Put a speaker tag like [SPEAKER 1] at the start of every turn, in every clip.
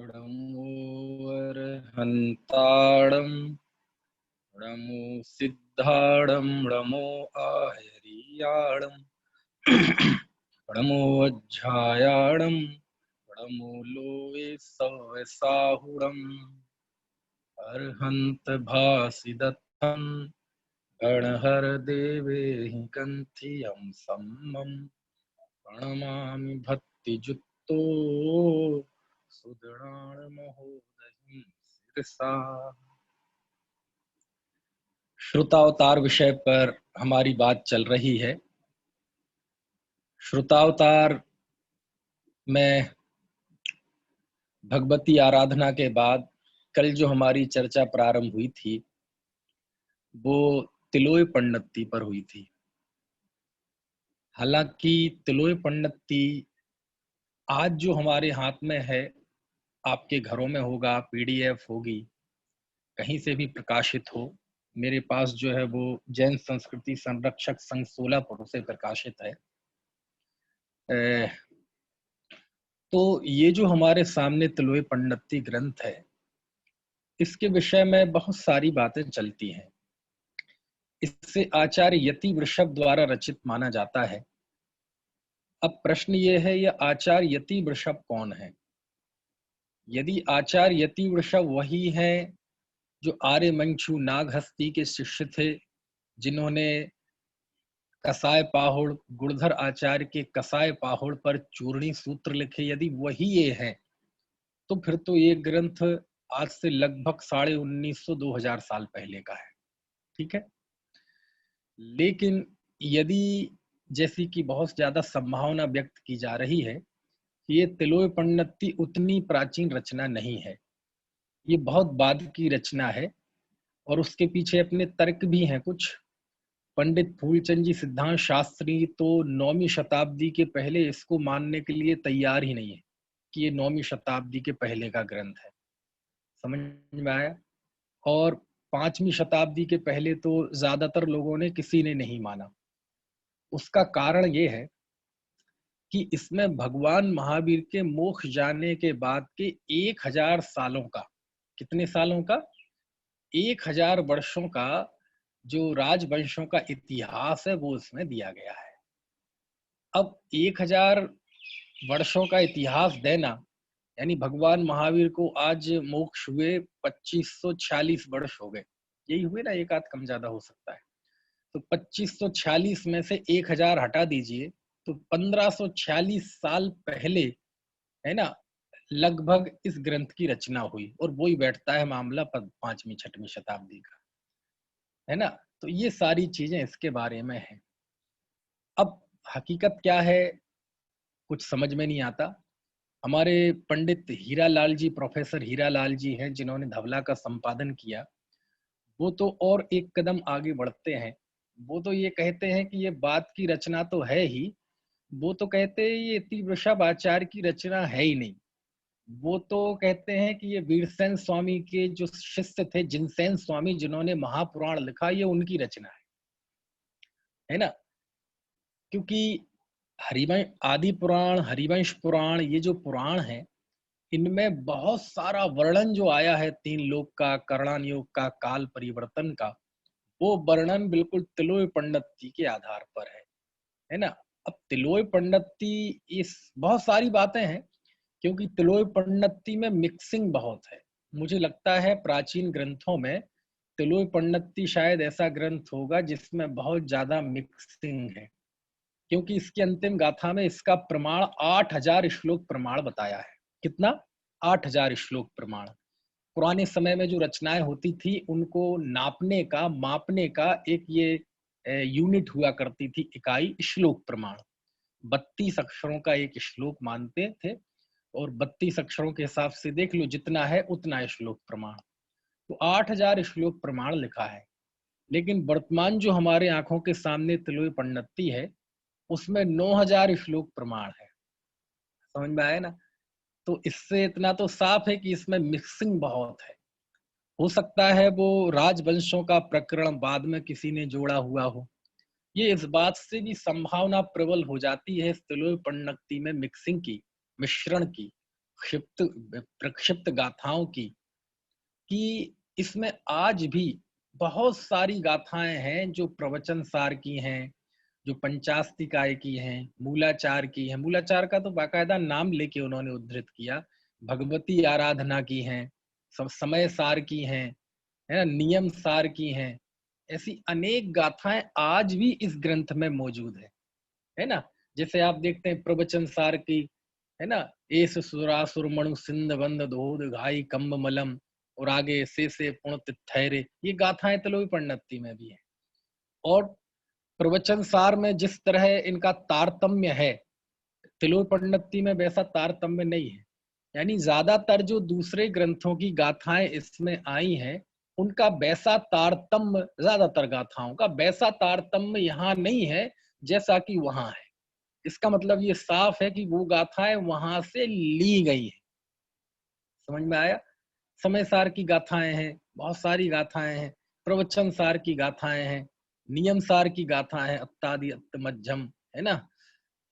[SPEAKER 1] णमोऽर्हन्ताडं णमो सिद्धाडं णमो आहरियाडं णमो अज्झायाडं णमो Lowe सवसाहुडम् अर्हन्त भासिदत्तं गणहर देवेहि कन्थियं सम्मं प्रणमामि भक्तिजुक्तो सुदृढान् महोदयं शिरसा। श्रुतावतार विषय पर हमारी बात चल रही है। श्रुतावतार में भगवती आराधना के बाद कल जो हमारी चर्चा प्रारंभ हुई थी वो तिलोय पंडिती पर हुई थी। हालांकि तिलोय पंडिती आज जो हमारे हाथ में है, आपके घरों में होगा, पीडीएफ होगी, कहीं से भी प्रकाशित हो। मेरे पास जो है वो जैन संस्कृति संरक्षक संघ सोलापुर से प्रकाशित है। तो ये जो हमारे सामने तिलोय पंडिती ग्रंथ है, इसके विषय में बहुत सारी बातें चलती हैं। इससे आचार्य यति वृषभ द्वारा रचित माना जाता है। अब प्रश्न ये है, यह आचार्य यति वृषभ कौन है? यदि आचार्य यति वृषभ वही है जो आर्यमंशु नागहस्ती के शिष्य थे, जिन्होंने कसाय पाहुड़ गुणधर आचार्य के कसाय पाहुड़ पर चूर्णी सूत्र लिखे, यदि वही ये है तो फिर तो ये ग्रंथ आज से लगभग 1950-2000 साल पहले का है। ठीक है, लेकिन यदि जैसी कि बहुत ज्यादा संभावना व्यक्त की जा रही है कि ये तिलोय पंडिती उतनी प्राचीन रचना नहीं है, ये बहुत बाद की रचना है और उसके पीछे अपने तर्क भी हैं कुछ। पंडित फूलचंद जी सिद्धांत शास्त्री तो 9वीं शताब्दी के पहले इसको मानने के लिए तैयार ही नहीं है कि ये 9वीं शताब्दी के पहले का ग्रंथ है। समझ में आया? और 5वीं शताब्दी के पहले तो ज्यादातर लोगों ने, किसी ने नहीं माना। उसका कारण ये है कि इसमें भगवान महावीर के मोक्ष जाने के बाद के 1000 सालों का, कितने सालों का? 1000 वर्षों का जो राजवंशों का इतिहास है वो इसमें दिया गया है। अब 1000 वर्षों का इतिहास देना, यानी भगवान महावीर को आज मोक्ष हुए 2546 वर्ष हो गए, यही हुए ना, एक आध कम ज्यादा हो सकता है। तो 2546 में से 1000 हटा दीजिए तो 1546 साल पहले, है ना, लगभग इस ग्रंथ की रचना हुई। और वो ही बैठता है मामला 5वीं 6वीं शताब्दी का, है ना। तो ये सारी चीजें इसके बारे में है। अब हकीकत क्या है कुछ समझ में नहीं आता। हमारे पंडित हीरालाल जी, प्रोफेसर हीरालाल जी हैं, जिन्होंने धवला का संपादन किया, वो तो और एक कदम आगे बढ़ते हैं। वो तो ये कहते हैं कि ये बात की रचना तो है ही, वो तो कहते हैं ये यति वृषभ आचार्य की रचना है ही नहीं। वो तो कहते हैं कि ये वीरसेन स्वामी के जो शिष्य थे, जिनसेन स्वामी, जिन्होंने महापुराण लिखा, ये उनकी रचना है ना। क्योंकि हरिवंश, आदि पुराण, हरिवंश पुराण, ये जो पुराण है, इनमें बहुत सारा वर्णन जो आया है 3 लोक का, करणान योग का, काल परिवर्तन का, वो वर्णन बिल्कुल तिलोय पंडिती के आधार पर है ना। अब तिलोय पंडिती, इस बहुत सारी बातें हैं, क्योंकि तिलोय पंडिती में मिक्सिंग बहुत है। मुझे लगता है प्राचीन ग्रंथों में तिलोय पंडिती शायद ऐसा ग्रंथ होगा जिसमें बहुत ज्यादा मिक्सिंग है, क्योंकि इसकी अंतिम गाथा में इसका प्रमाण 8000 श्लोक प्रमाण बताया है। कितना? 8000 श्लोक प्रमाण। पुराने समय में जो रचनाएं होती थी उनको नापने का, मापने का एक ये यूनिट हुआ करती थी, इकाई, श्लोक प्रमाण। 32 अक्षरों का एक श्लोक मानते थे और 32 अक्षरों के हिसाब से देख लो जितना है उतना श्लोक प्रमाण। तो 8000 श्लोक प्रमाण लिखा है। लेकिन वर्तमान जो हमारे आंखों के सामने तिलोय पंडिती है, उसमें 9000 श्लोक प्रमाण है। समझ में आया ना। तो इससे इतना तो साफ है कि इसमें मिक्सिंग बहुत है। हो सकता है वो राजवंशों का प्रकरण बाद में किसी ने जोड़ा हुआ हो। ये इस बात से भी संभावना प्रबल हो जाती है इस तिलोय पंडिती में मिक्सिंग की, मिश्रण की, क्षिप्त प्रक्षिप्त गाथाओं की, कि इसमें आज भी बहुत सारी गाथाएं हैं जो प्रवचन सार की हैं, जो पंचास्तिकाय की हैं, मूलाचार की हैं। मूलाचार का तो बाकायदा नाम लेके उन्होंने उद्धृत किया। भगवती आराधना की हैं, समय सार की हैं, है ना, नियम सार की हैं। ऐसी अनेक गाथाएं आज भी इस ग्रंथ में मौजूद है ना। जैसे आप देखते हैं प्रवचन सार की, है ना, एस सुरासुर मणु सिंध बंद धोध घाई कंब मलम, और आगे से पुण्य ठहरे, ये गाथाएं तलोई पंडिती में भी है। और प्रवचन सार में जिस तरह इनका तारतम्य है, तिलोई पंडिती में वैसा तारतम्य नहीं है। यानी ज्यादातर जो दूसरे ग्रंथों की गाथाएं इसमें आई हैं, उनका वैसा तारतम्य, ज्यादातर गाथाओं का वैसा तारतम्य यहाँ नहीं है जैसा कि वहां है। इसका मतलब ये साफ है कि वो गाथाएं वहां से ली गई है। समझ में आया। समय सार की गाथाएं हैं, बहुत सारी गाथाएं हैं, प्रवचन सार की गाथाएं हैं, नियम सार की गाथाएं हैं, अत्तादि अत्तमज्जम, है ना,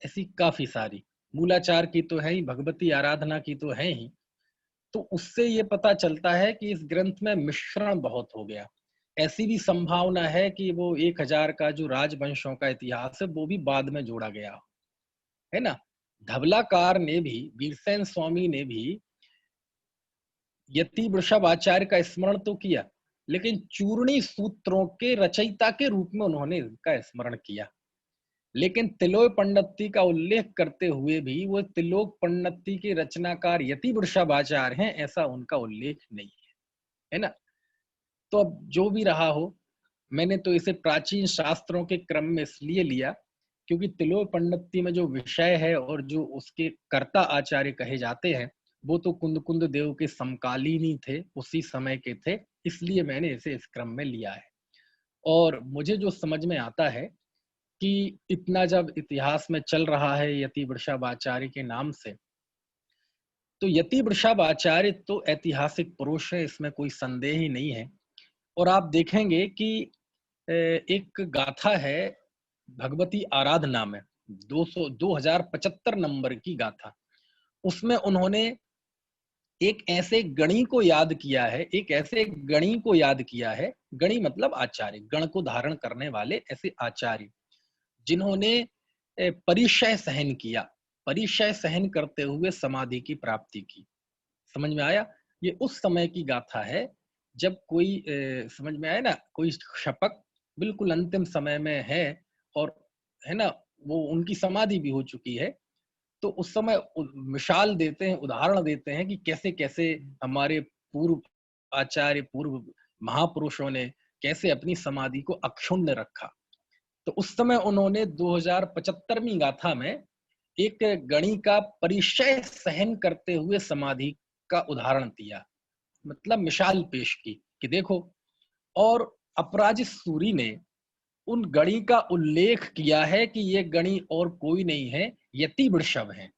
[SPEAKER 1] ऐसी काफी सारी। मूलाचार की तो है ही, भगवती आराधना की तो है ही। तो उससे ये पता चलता है कि इस ग्रंथ में मिश्रण बहुत हो गया। ऐसी भी संभावना है कि वो 1000 का जो राजवंशों का इतिहास है वो भी बाद में जोड़ा गया हो, है ना। धवलाकार ने भी, वीरसेन स्वामी ने भी यति वृषभ आचार्य का स्मरण तो किया, लेकिन चूर्णी सूत्रों के रचयिता के रूप में उन्होंने इसका स्मरण किया। लेकिन तिलोक पंडिती का उल्लेख करते हुए भी वो तिलोक पंडिती के रचनाकार यति वृषभ आचार्य हैं, ऐसा उनका उल्लेख नहीं है ना। तो अब जो भी रहा हो, मैंने तो इसे प्राचीन शास्त्रों के क्रम में इसलिए लिया क्योंकि तिलोक पंडिती में जो विषय है और जो उसके कर्ता आचार्य कहे जाते हैं, वो तो कुंद कुंद देव के समकालीन ही थे, उसी समय के थे, इसलिए मैंने इसे इस क्रम में लिया है। और मुझे जो समझ में आता है कि इतना जब इतिहास में चल रहा है यति वृषभ आचार्य के नाम से, तो यति वृषभ आचार्य तो ऐतिहासिक पुरुष है, इसमें कोई संदेह ही नहीं है। और आप देखेंगे कि एक गाथा है भगवती आराधना में, 2075 नंबर की गाथा। उसमें उन्होंने एक ऐसे गणी को याद किया है, एक ऐसे गणी को याद किया है, गणी मतलब आचार्य, गण को धारण करने वाले ऐसे आचार्य जिन्होंने परिचय सहन किया, परिचय सहन करते हुए समाधि की प्राप्ति की। समझ में आया। ये उस समय की गाथा है जब कोई समझ में आया ना, कोई शपक बिल्कुल अंतिम समय में है, और है ना, वो उनकी समाधि भी हो चुकी है। तो उस समय मिसाल देते हैं, उदाहरण देते हैं कि कैसे कैसे हमारे पूर्व आचार्य, पूर्व महापुरुषों ने कैसे अपनी समाधि को अक्षुण्ण रखा। तो उस समय उन्होंने 2075वीं गाथा में एक गणी का परिचय सहन करते हुए समाधि का उदाहरण दिया, मतलब मिसाल पेश की कि देखो। और अपराजित सूरी ने उन गणी का उल्लेख किया है कि ये गणी और कोई नहीं है, यति वृषभ है।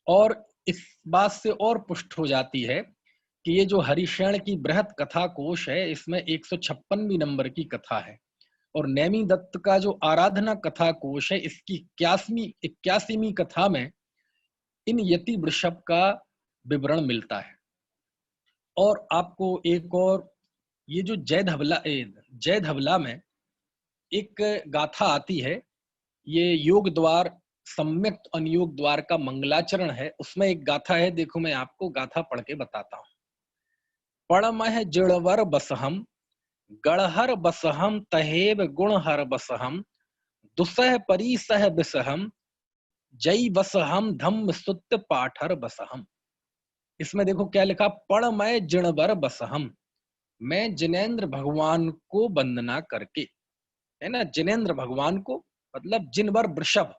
[SPEAKER 1] और इस बात से और पुष्ट हो जाती है कि ये जो हरिशरण की बृहत कथा कोश है, इसमें 156वीं नंबर की कथा है। और नैमी दत्त का जो आराधना कथा कोश है, इसकी 81वीं कथा में इन यति वृषभ का विवरण मिलता है। और आपको एक और, ये जो जय धवला में एक गाथा आती है, ये योग द्वार सम्यक अनुयोग द्वार का मंगलाचरण है, उसमें एक गाथा है। देखो मैं आपको गाथा पढ़ के बताता हूँ। पणमह जिड़वर बसहम गढ़हर बसहम तहेब गुणहर बसहम दुसह परिसह बिसहम जय बसहम धम्म सुत्त पाठर बसहम। इसमें देखो क्या लिखा, पणमय जिणवर बसहम, मैं जिनेन्द्र भगवान को वंदना करके, है ना, जिनेन्द्र भगवान को मतलब जिनवर वृषभ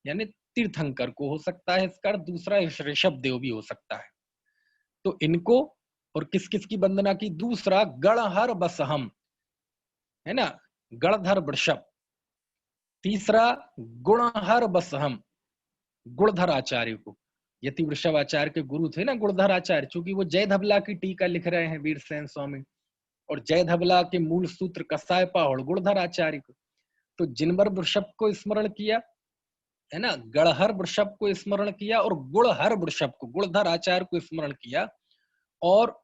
[SPEAKER 1] यानी तीर्थंकर को हो सकता है इसका, दूसरा ऋषभ देव भी हो सकता है। तो इनको और किस किस की वंदना की, दूसरा गणहर बसहम, है ना, गणधर वृषभ, तीसरा गुणहर बसहम, गुणधर आचार्य को। यति वृषभ आचार्य के गुरु थे ना गुणधर आचार्य, चूंकि वो जय धबला की टीका लिख रहे हैं वीरसेन स्वामी, और जय धबला के मूल सूत्र कसाय पाहुड़ गुणधर आचार्य को। तो जिनवर वृषभ को स्मरण किया, है ना, गढ़हर वृषभ को स्मरण किया और गुड़हर वृषभ को, गुड़धर आचार्य को स्मरण किया। और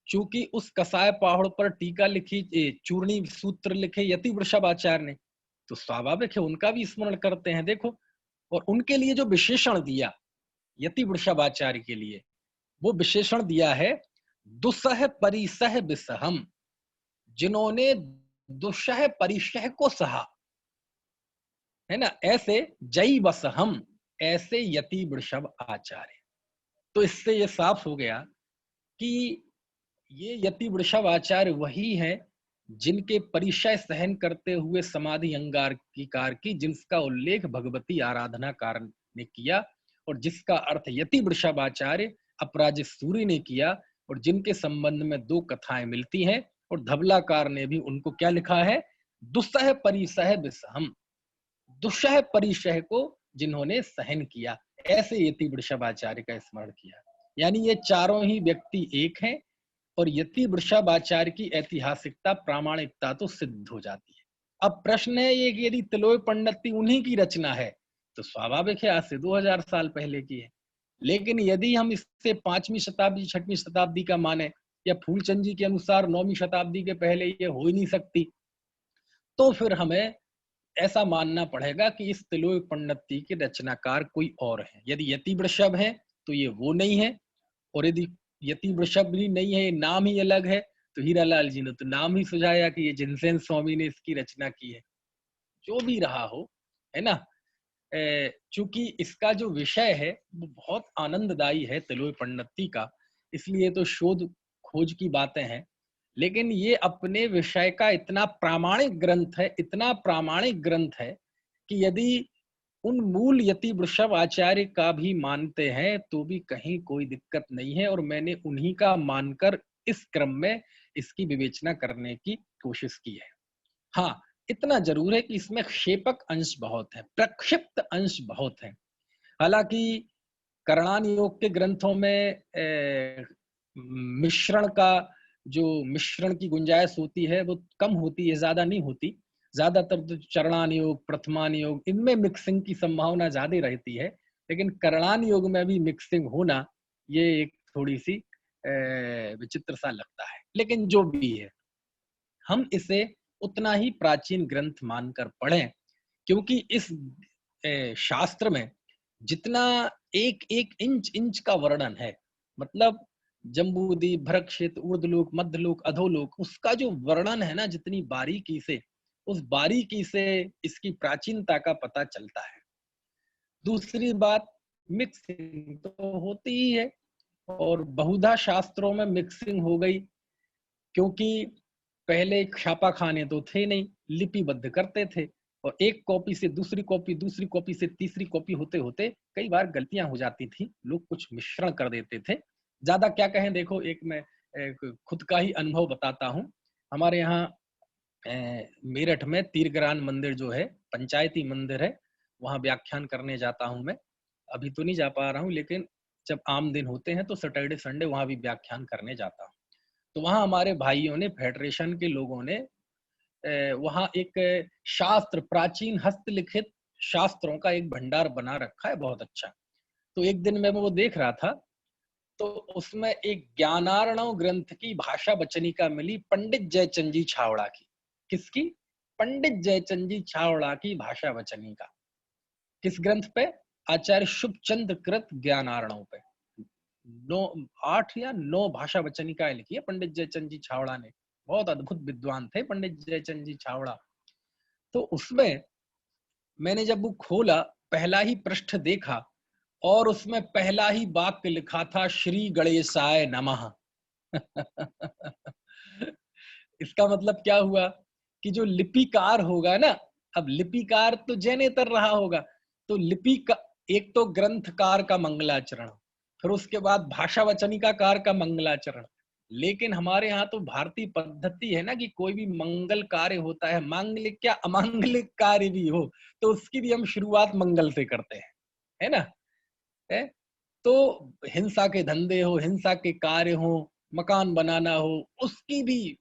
[SPEAKER 1] चूंकि उस कसाय पहाड़ पर टीका लिखी, चूर्णी सूत्र लिखे यति वृषभ आचार्य ने, तो स्वाभाविक है उनका भी स्मरण करते हैं। देखो, और उनके लिए जो विशेषण दिया यति वृषभ आचार्य के लिए, वो विशेषण दिया है दुस्सह परिसह विसहम, जिन्होंने दुस्सह परिसह को सहा, है ना, ऐसे जय वसहम, ऐसे यति वृषभ आचार्य। तो इससे ये साफ हो गया कि ये यति वृषभ आचार्य वही हैं जिनके परिचय सहन करते हुए समाधि अंगार की कार की, जिसका उल्लेख भगवती आराधना कार ने किया, और जिसका अर्थ यति वृषभ आचार्य अपराजित सूर्य ने किया, और जिनके संबंध में दो कथाएं मिलती हैं। और धबलाकार ने भी उनको क्या लिखा है, दुस्सह परिसह विसहम, दुस्सह परिसह को जिन्होंने सहन किया, ऐसे यति वृषभ आचार्य का स्मरण किया। यानी ये चारों ही व्यक्ति एक हैं, और यति वृषभ आचार्य की ऐतिहासिकता, प्रामाणिकता तो सिद्ध हो जाती है। अब प्रश्न है ये कि यदि तिलोय पंडिती उन्हीं की रचना है तो स्वाभाविक है आज से 2000 साल पहले की है। लेकिन यदि हम इससे 5वीं शताब्दी 6वीं शताब्दी का माने, या फूलचंद जी के अनुसार 9वीं शताब्दी के पहले ये हो ही नहीं सकती, तो फिर हमें ऐसा मानना पड़ेगा कि इस तिलोय पंडिती के रचनाकार कोई और है। यदि यति वृषभ है तो ये वो नहीं है, और यदि यति वृषभ भी नहीं है, नाम ही अलग है, तो हीरालाल जी ने तो नाम ही सुझाया कि ये जिनसेन स्वामी ने इसकी रचना की है। जो भी रहा हो, है ना, चूंकि इसका जो विषय है वो बहुत आनंददायी है तिलोय पंडिती का, इसलिए तो शोध खोज की बातें हैं। लेकिन ये अपने विषय का इतना प्रामाणिक ग्रंथ है, इतना प्रामाणिक ग्रंथ है कि यदि उन मूल यति वृषभ आचार्य का भी मानते हैं तो भी कहीं कोई दिक्कत नहीं है, और मैंने उन्हीं का मानकर इस क्रम में इसकी विवेचना करने की कोशिश की है। हाँ, इतना जरूर है कि इसमें क्षेपक अंश बहुत है, प्रक्षिप्त अंश बहुत है। हालांकि करणान योग के ग्रंथों में मिश्रण का, जो मिश्रण की गुंजाइश होती है वो कम होती है, ज्यादा नहीं होती। ज्यादातर तो चरणान योग, प्रथमान योग, इनमें मिक्सिंग की संभावना ज्यादा रहती है। लेकिन करणान योग में भी मिक्सिंग होना, ये एक थोड़ी सी विचित्र सा लगता है। लेकिन जो भी है, हम इसे उतना ही प्राचीन ग्रंथ मानकर पढ़ें, क्योंकि इस शास्त्र में जितना एक एक इंच इंच का वर्णन है, मतलब जम्बूद्वीप, भरतक्षेत्र, ऊर्ध्वलोक, मध्यलोक, अधोलोक, उसका जो वर्णन है ना, जितनी बारीकी से, उस बारीकी से इसकी प्राचीनता का पता चलता है। दूसरी बात, मिक्सिंग तो होती ही है, और बहुधा शास्त्रों में मिक्सिंग हो गई, क्योंकि पहले छापा खाने तो थे नहीं, लिपिबद्ध करते थे, और एक कॉपी से दूसरी कॉपी, दूसरी कॉपी से तीसरी कॉपी होते होते कई बार गलतियां हो जाती थी, लोग कुछ मिश्रण कर देते थे। ज्यादा क्या कहें, देखो एक मैं खुद का ही अनुभव बताता हूँ। हमारे यहाँ मेरठ में तीरग्रान मंदिर जो है, पंचायती मंदिर है, वहाँ व्याख्यान करने जाता हूँ मैं। अभी तो नहीं जा पा रहा हूँ, लेकिन जब आम दिन होते हैं तो सैटरडे संडे वहाँ भी व्याख्यान करने जाता हूँ। तो वहाँ हमारे भाइयों ने, फेडरेशन के लोगों ने वहाँ एक शास्त्र, प्राचीन हस्तलिखित शास्त्रों का एक भंडार बना रखा है, बहुत अच्छा। तो एक दिन मैं वो देख रहा था, तो उसमें एक ज्ञानार्णव ग्रंथ की भाषा वचनिका मिली, पंडित जयचंद जी छावड़ा की। किसकी? पंडित जयचंद जी छावड़ा की भाषा वचनिका। किस ग्रंथ पे? आचार्य शुभचंद्र कृत ज्ञानार्णव पे। 8 या 9 भाषा वचनिकाएं लिखी है पंडित जयचंद जी छावड़ा ने। बहुत अद्भुत विद्वान थे पंडित जयचंद जी छावड़ा। तो उसमें मैंने जब वो खोला, पहला ही पृष्ठ देखा, और उसमें पहला ही वाक्य लिखा था, श्री गणेशाय नमः। इसका मतलब क्या हुआ कि जो लिपिकार होगा ना, अब लिपिकार तो जैनेतर रहा होगा, तो लिपि का एक तो ग्रंथकार का मंगलाचरण, फिर उसके बाद भाषा वचनिकाकार का मंगलाचरण। लेकिन हमारे यहाँ तो भारतीय पद्धति है ना कि कोई भी मंगल कार्य होता है, मांगलिक क्या अमांगलिक कार्य भी हो, तो उसकी भी हम शुरुआत मंगल से करते हैं, है ना? है? तो हिंसा के धंधे हो, हिंसा के कार्य हो, मकान बनाना हो, उसकी भी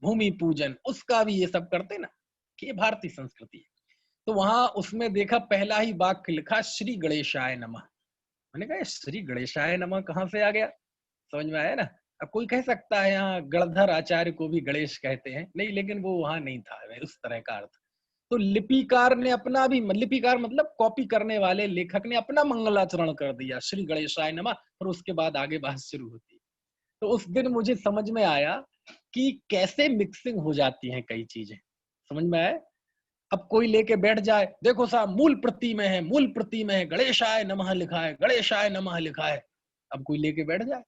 [SPEAKER 1] भूमि पूजन, उसका भी ये सब करते ना, कि ये भारतीय संस्कृति है। तो वहां उसमें देखा पहला ही वाक्य लिखा श्री गणेशाय नमः। मैंने कहा श्री गणेशाय नमः कहाँ से आ गया, समझ में आया ना। अब कोई कह सकता है यहाँ गणधर आचार्य को भी गणेश कहते हैं, नहीं, लेकिन वो वहां नहीं था उस तरह का अर्थ। तो लिपिकार ने अपना भी, लिपिकार मतलब कॉपी करने वाले लेखक ने अपना मंगलाचरण कर दिया, श्री गणेशाय नमः, और उसके बाद आगे बात शुरू होती है। तो उस दिन मुझे समझ में आया कि कैसे मिक्सिंग हो जाती है कई चीजें, समझ में आया। अब कोई लेके बैठ जाए, देखो साहब मूल प्रति में है, मूल प्रति में है गणेशाय नमः लिखा है, गणेशाय नमः लिखा है, अब कोई लेके बैठ जाए,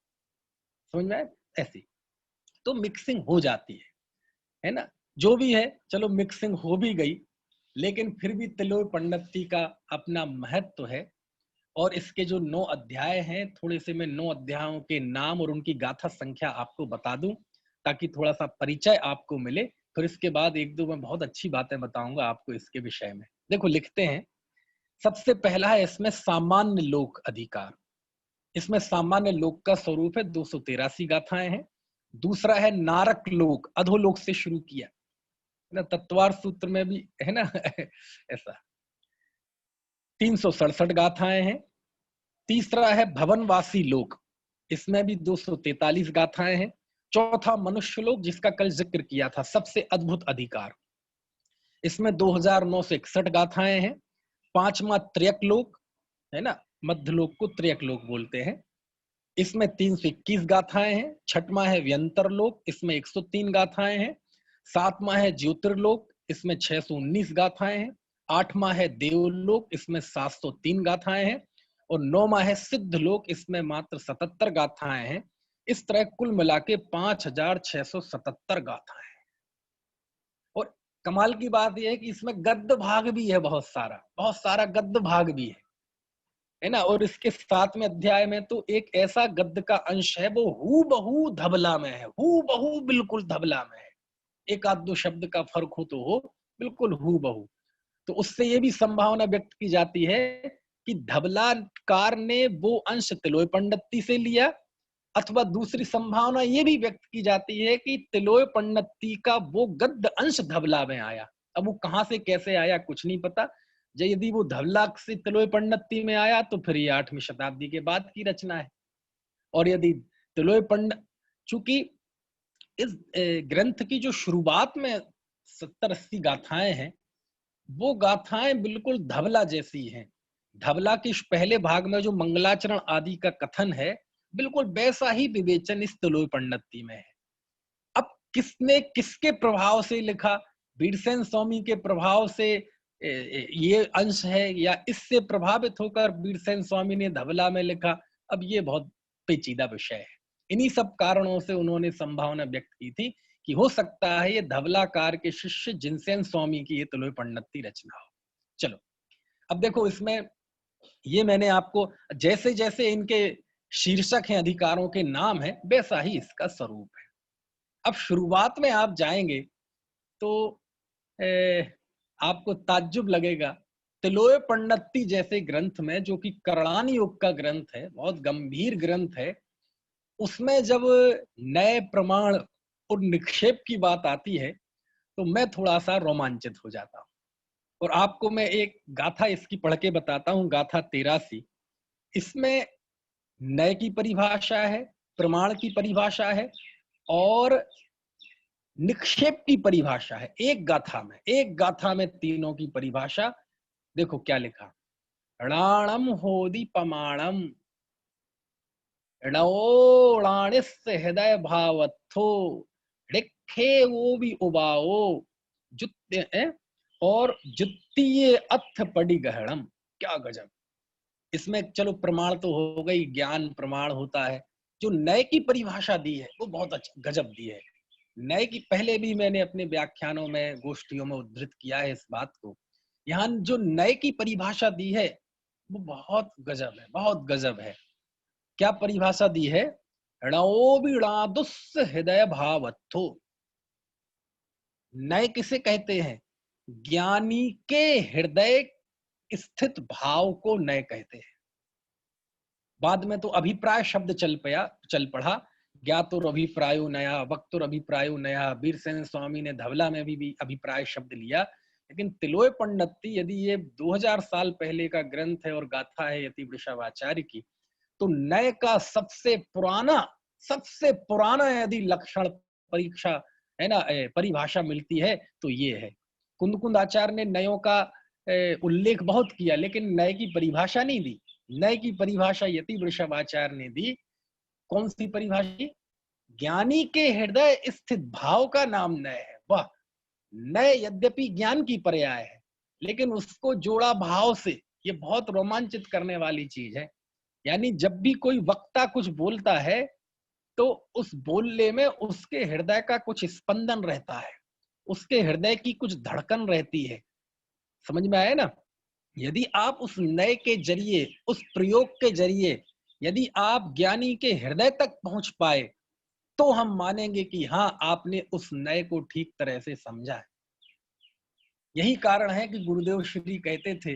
[SPEAKER 1] समझ में आया, ऐसी तो मिक्सिंग हो जाती है ना। जो भी है, चलो मिक्सिंग हो भी गई, लेकिन फिर भी तिलोय पंडिती का अपना महत्व है। और इसके जो 9 अध्याय हैं, थोड़े से मैं 9 अध्यायों के नाम और उनकी गाथा संख्या आपको बता दूं, ताकि थोड़ा सा परिचय आपको मिले। फिर इसके बाद एक दो मैं बहुत अच्छी बातें बताऊंगा आपको इसके विषय में। देखो लिखते हैं, सबसे पहला है इसमें सामान्य लोक अधिकार। इसमें सामान्य लोक का स्वरूप है, 283 गाथाएं हैं। दूसरा है नारक लोक, अधोलोक से शुरू किया ना, तत्वार सूत्र में भी है ना ऐसा 367 गाथाएं हैं। तीसरा है भवनवासी लोक, इसमें भी 243 गाथाएं हैं। चौथा मनुष्य लोक, जिसका कल जिक्र किया था, सबसे अद्भुत अधिकार, इसमें 2961 गाथाएं हैं। पांचवा त्र्यक लोक है ना, मध्य लोक को त्र्यक लोक बोलते हैं, इसमें 321 गाथाएं हैं। छठवां है व्यंतर लोक, इसमें 103 गाथाएं हैं। सातवां है ज्योतिर्लोक, इसमें 619 गाथाएं हैं। आठवां है देवलोक, इसमें 703 गाथाएं हैं। और नौवां है सिद्ध लोक, इसमें मात्र 77 गाथाएं हैं। इस तरह कुल मिला के 5677 गाथाएं हैं। और कमाल की बात यह है कि इसमें गद्य भाग भी है, बहुत सारा गद्य भाग भी है ना। और इसके 7वें अध्याय में तो एक ऐसा गद्य का अंश है, वो हू बहू धबला में है, हू बहू बिल्कुल धबला में है, एक आध दो शब्द का फर्क हो तो हो, बिल्कुल हू बहू। तो उससे ये भी संभावना व्यक्त की जाती है कि धबलाकार ने वो अंश तिलोय पंडिती से लिया, अथवा दूसरी संभावना ये भी व्यक्त की जाती है कि तिलोय पंडिती का वो गद्य अंश धबला में आया। अब वो कहां से कैसे आया कुछ नहीं पता। यदि वो धबला से तिलोय पंडिती में आया तो फिर ये 8वीं शताब्दी के बाद की रचना है। और यदि तिलोय पंडित, चूंकि इस ग्रंथ की जो शुरुआत में 70-80 गाथाएं हैं, वो गाथाएं बिल्कुल धबला जैसी हैं। धबला के पहले भाग में जो मंगलाचरण आदि का कथन है, बिल्कुल वैसा ही विवेचन इस तिलोय पंडिती में है। अब किसने किसके प्रभाव से लिखा, वीरसेन स्वामी के प्रभाव से ये अंश है, या इससे प्रभावित होकर वीरसेन स्वामी ने धबला में लिखा, अब ये बहुत पेचीदा विषय है। इन्हीं सब कारणों से उन्होंने संभावना व्यक्त की थी कि हो सकता है ये धबलाकार के शिष्य जिनसेन स्वामी की ये तिलोय पंडिती रचना हो। चलो अब देखो, इसमें ये मैंने आपको जैसे जैसे इनके शीर्षक हैं, अधिकारों के नाम है, वैसा ही इसका स्वरूप है। अब शुरुआत में आप जाएंगे तो आपको ताज्जुब लगेगा, तिलोय पंडिती जैसे ग्रंथ में, जो कि करणानी युग का ग्रंथ है, बहुत गंभीर ग्रंथ है, उसमें जब नए प्रमाण और निक्षेप की बात आती है तो मैं थोड़ा सा रोमांचित हो जाता हूँ। और आपको मैं एक गाथा इसकी पढ़ के बताता हूँ, गाथा 83। इसमें नए की परिभाषा है, प्रमाण की परिभाषा है और निक्षेप की परिभाषा है। एक गाथा में तीनों की परिभाषा। देखो क्या लिखा, णाणम होदि पमाणम णोणाणिस हृदय भावत्थो ऋखे वो भी उबाओ जुत्ते और जुत्तीय अथ पड़ी गहणम। क्या गजब। इसमें चलो प्रमाण तो हो गई, ज्ञान प्रमाण होता है। जो नए की परिभाषा दी है वो बहुत अच्छा गजब दी है। नए की पहले भी मैंने अपने व्याख्यानों में, गोष्ठियों में उद्धृत किया है इस बात को। यहाँ जो नए की परिभाषा दी है वो बहुत गजब है, बहुत गजब है। क्या परिभाषा दी है, णोबिणादुस हृदय भावत्थो। नए किसे कहते हैं, ज्ञानी के हृदय स्थित भाव को नए कहते हैं। बाद में तो अभिप्राय शब्द चल पड़ा, ज्ञातुर अभिप्रायो नया, वक्तुर अभिप्रायो नया। वीरसेन स्वामी ने धवला में भी अभिप्राय शब्द लिया, लेकिन तिलोय पण्णत्ति यदि ये 2000 साल पहले का ग्रंथ है और गाथा है यति वृषभाचार्य की, तो नय का सबसे पुराना यदि लक्षण परीक्षा है ना, परिभाषा मिलती है तो ये है। कुंद आचार्य ने नयों का उल्लेख बहुत किया, लेकिन नय की परिभाषा नहीं दी। नय की परिभाषा यति वृषभाचार्य ने दी। कौन सी परिभाषा? ज्ञानी के हृदय स्थित भाव का नाम नय है। वाह! नय यद्यपि ज्ञान की पर्याय है, लेकिन उसको जोड़ा भाव से। ये बहुत रोमांचित करने वाली चीज है। यानी जब भी कोई वक्ता कुछ बोलता है तो उस बोलने में उसके हृदय का कुछ स्पंदन रहता है, उसके हृदय की कुछ धड़कन रहती है। समझ में आया ना? यदि आप उस नय के जरिए, उस प्रयोग के जरिए यदि आप ज्ञानी के हृदय तक पहुंच पाए, तो हम मानेंगे कि हाँ, आपने उस नय को ठीक तरह से समझा है। यही कारण है कि गुरुदेव श्री कहते थे,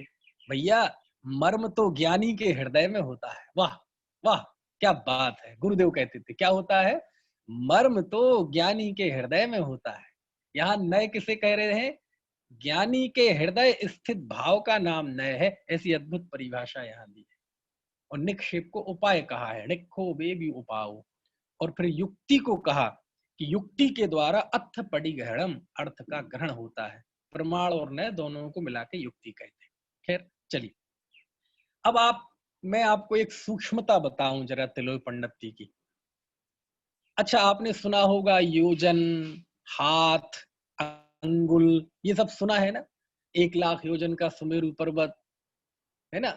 [SPEAKER 1] भैया मर्म तो ज्ञानी के हृदय में होता है। वाह वाह, क्या बात है! गुरुदेव कहते थे क्या होता है? मर्म तो ज्ञानी के हृदय में होता है। यहाँ नय किसे कह रहे हैं? ज्ञानी के हृदय स्थित भाव का नाम नय है। ऐसी अद्भुत परिभाषा यहाँ दी है। और निक्षेप को उपाय कहा है, निक्षो वे भी उपाओ। और फिर युक्ति को कहा कि युक्ति के द्वारा अर्थ परिग्रहणम, अर्थ का ग्रहण होता है। प्रमाण और नय दोनों को मिला के युक्ति कहते हैं। खैर चलिए, अब मैं आपको एक सूक्ष्मता बताऊं जरा तिलोय पण्णत्ति की। अच्छा, आपने सुना होगा योजन, हाथ, अंगुल, ये सब सुना है ना? 1,00,000 योजन का सुमेरु पर्वत है ना,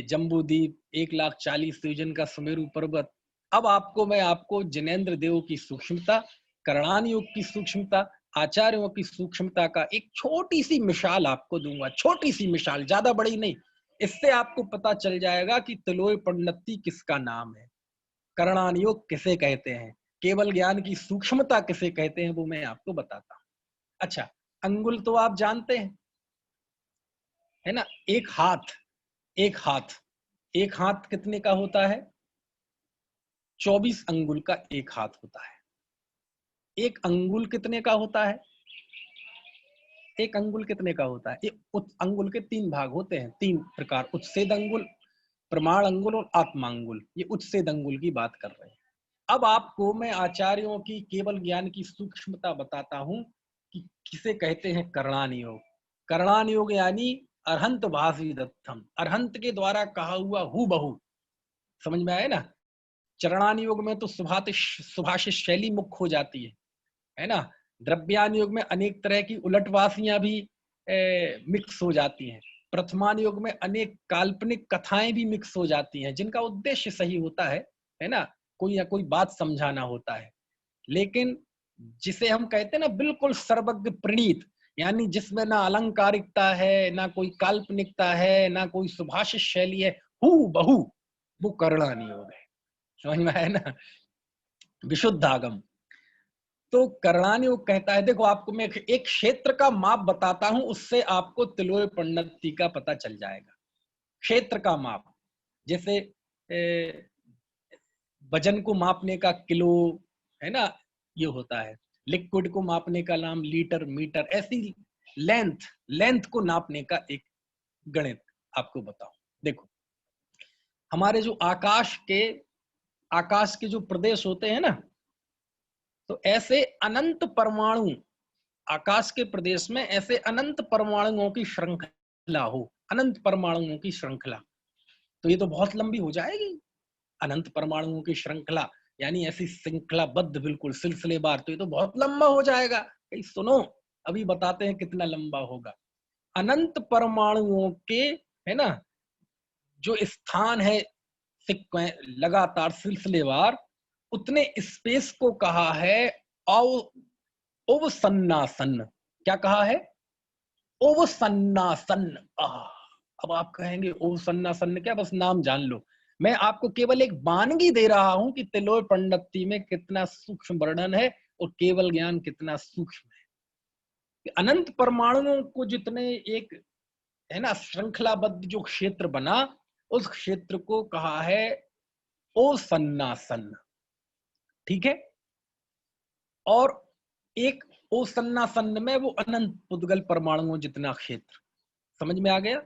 [SPEAKER 1] जम्बू द्वीप, 1,40,000 योजन का सुमेरु पर्वत। अब मैं आपको जिनेंद्र देव की सूक्ष्मता, करणान योग की सूक्ष्मता, आचार्यों की सूक्ष्मता का एक छोटी सी मिसाल आपको दूंगा। छोटी सी मिसाल, ज्यादा बड़ी नहीं। इससे आपको पता चल जाएगा कि तिलोय पण्णत्ति किसका नाम है, करणान योग किसे कहते हैं, केवल ज्ञान की सूक्ष्मता किसे कहते हैं, वो मैं आपको बताता हूँ। अच्छा, अंगुल तो आप जानते हैं, है ना? एक हाथ, एक हाथ, एक हाथ कितने का होता है? 24 अंगुल का एक हाथ होता है। एक अंगुल कितने का होता है? एक अंगुल कितने का होता है? एक अंगुल के 3 भाग होते हैं, 3 प्रकार, उच्छेद अंगुल, प्रमाण अंगुल और आत्मा अंगुल। ये उच्छेद अंगुल की बात कर रहे हैं। अब आपको मैं आचार्यों की केवल ज्ञान की सूक्ष्मता बताता हूं कि किसे कहते हैं करणान योग। करणान योग यानी अरहंत भाषी दत्तम, अरहंत के द्वारा कहा हुआ हु बहु। समझ में आया ना? चरणान योग में तो सुभाषित शैली मुख्य हो जाती है ना? द्रव्यान योग में अनेक तरह की उलटवासियां भी मिक्स हो जाती हैं। प्रथमान योग में अनेक काल्पनिक कथाएं भी मिक्स हो जाती हैं, जिनका उद्देश्य सही होता है ना? कोई या कोई बात समझाना होता है। लेकिन जिसे हम कहते हैं ना बिल्कुल सर्वज्ञ प्रणीत, यानी जिसमें ना अलंकारिकता है, ना कोई काल्पनिकता है, ना कोई सुभाषित शैली है, हू बहू, वो करणान योग है। समझ में आया ना? विशुद्ध आगम। तो करणान योग कहता है, देखो आपको मैं एक क्षेत्र का माप बताता हूं, उससे आपको तिलोय पण्णत्ति का पता चल जाएगा। क्षेत्र का माप, जैसे वजन को मापने का किलो, है ना, ये होता है। लिक्विड को मापने का नाम लीटर, मीटर। ऐसी लेंथ, लेंथ को नापने का एक गणित आपको बताओ। देखो, हमारे जो आकाश के जो प्रदेश होते हैं ना, तो ऐसे अनंत परमाणु, आकाश के प्रदेश में ऐसे अनंत परमाणुओं की श्रृंखला हो, अनंत परमाणुओं की श्रृंखला, तो ये तो बहुत लंबी हो जाएगी। अनंत परमाणुओं की श्रृंखला यानी ऐसी श्रृंखलाबद्ध, बिल्कुल सिलसिलेवार, तो ये तो बहुत लंबा हो जाएगा। कहीं सुनो, अभी बताते हैं कितना लंबा होगा। अनंत परमाणुओं के, है ना, जो स्थान है लगातार सिलसिलेवार, उतने स्पेस को कहा है अवसन्नासन। क्या कहा है? अवसन्नासन। अब आप कहेंगे अवसन्नासन क्या, बस नाम जान लो। मैं आपको केवल एक वानगी दे रहा हूं कि तिलोय पण्णत्ति में कितना सूक्ष्म वर्णन है और केवल ज्ञान कितना सूक्ष्म है। अनंत परमाणुओं को जितने एक, है ना, श्रृंखलाबद्ध जो क्षेत्र बना, उस क्षेत्र को कहा है ओसन्नासन। ठीक है? और एक ओ सन्ना सन्न में वो अनंत पुद्गल परमाणुओं जितना क्षेत्र। समझ में आ गया?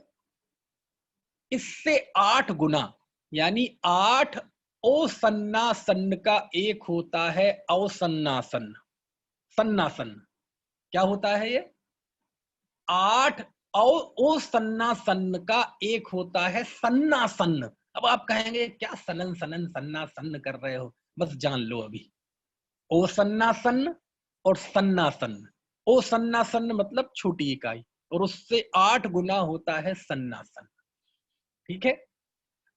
[SPEAKER 1] इससे 8 गुना, यानी 8 ओ सन्ना सन्न का एक होता है अवसन्नासन। सन्नासन क्या होता है ये? 8 ओ सन्ना सन्न का एक होता है सन्नासन्न। अब आप कहेंगे क्या सनन सनन सन्ना सन्न कर रहे हो? बस जान लो अभी। ओ सन्नासन्न और सन्नासन्न। ओ सन्नासन्न मतलब छोटी इकाई, और उससे 8 गुना होता है सन्नासन्न। ठीक है?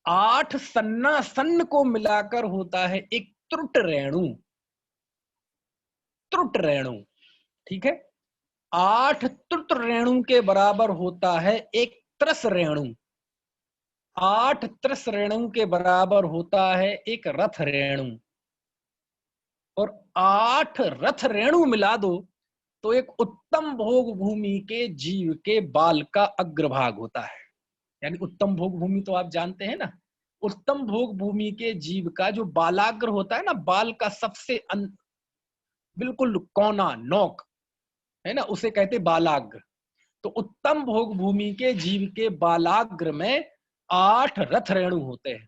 [SPEAKER 1] 8 सन्नासन्न को मिलाकर होता है एक त्रुट रेणु। त्रुट रेणु, ठीक है? 8 त्रुट रेणु के बराबर होता है एक त्रस रेणु। 8 त्रस रेणु के बराबर होता है एक रथ रेणु। और 8 रथ रेणु मिला दो तो एक उत्तम भोग भूमि के जीव के बाल का अग्रभाग होता है। यानी उत्तम भोग भूमि तो आप जानते हैं ना, उत्तम भोग भूमि के जीव का जो बालाग्र होता है ना, बाल का सबसे बिल्कुल कोना, नोक है ना, उसे कहते बालाग्र। तो उत्तम भोग भूमि के जीव के बालाग्र में 8 रथ रेणु होते हैं।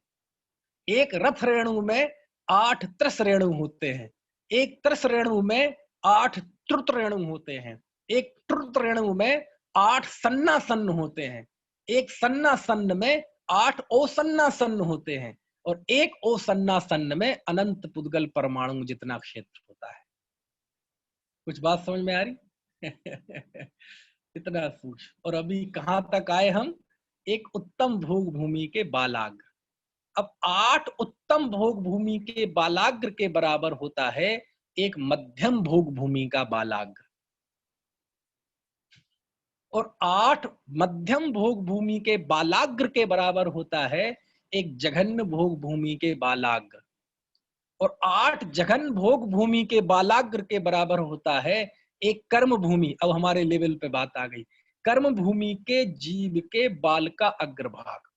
[SPEAKER 1] एक रथ रेणु में 8 त्रस रेणु होते हैं। एक त्रस रेणु में 8 त्रुत रेणु होते हैं। एक त्रुत रेणु में 8 सन्नासन्न होते हैं। एक सन्नासन्न में 8 ओसन्नासन्न होते हैं। और एक ओसन्नासन्न में अनंत पुद्गल परमाणु जितना क्षेत्र होता है। कुछ बात समझ में आ रही? इतना सूक्ष्म। और अभी कहां तक आए हम? एक उत्तम भोग भूमि के बालाग्र। अब 8 उत्तम भोग भूमि के बालाग्र के बराबर होता है एक मध्यम भोग भूमि का बालाग्र। और 8 मध्यम भोग भूमि के बालाग्र के बराबर होता है एक जघन्य भोग भूमि के बालाग्र। और 8 जघन भोग भूमि के बालाग्र के बराबर होता है एक कर्म भूमि। अब हमारे लेवल पे बात आ गई। कर्म भूमि के जीव के बाल का अग्रभाग।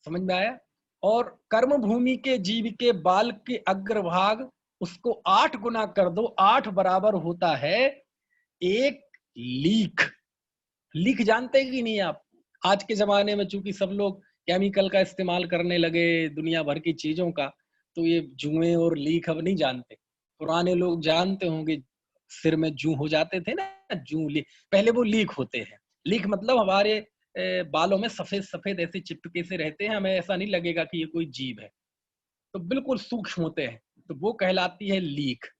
[SPEAKER 1] समझ में आया? और कर्म भूमि के जीव के बाल के अग्रभाग, उसको 8 गुना कर दो, 8 बराबर होता है एक लीख। लीख जानते कि नहीं आप? आज के जमाने में चूंकि सब लोग केमिकल का इस्तेमाल करने लगे दुनिया भर की चीजों का, तो ये जुएं और लीख अब नहीं जानते। पुराने लोग जानते होंगे, सिर में जू हो जाते थे ना, जू लीख। पहले वो लीख होते हैं। लीख मतलब हमारे बालों में सफेद सफेद ऐसे चिपके से रहते हैं, हमें ऐसा नहीं लगेगा कि ये कोई जीव है, तो बिल्कुल सूक्ष्म होते हैं, तो वो कहलाती है लीख।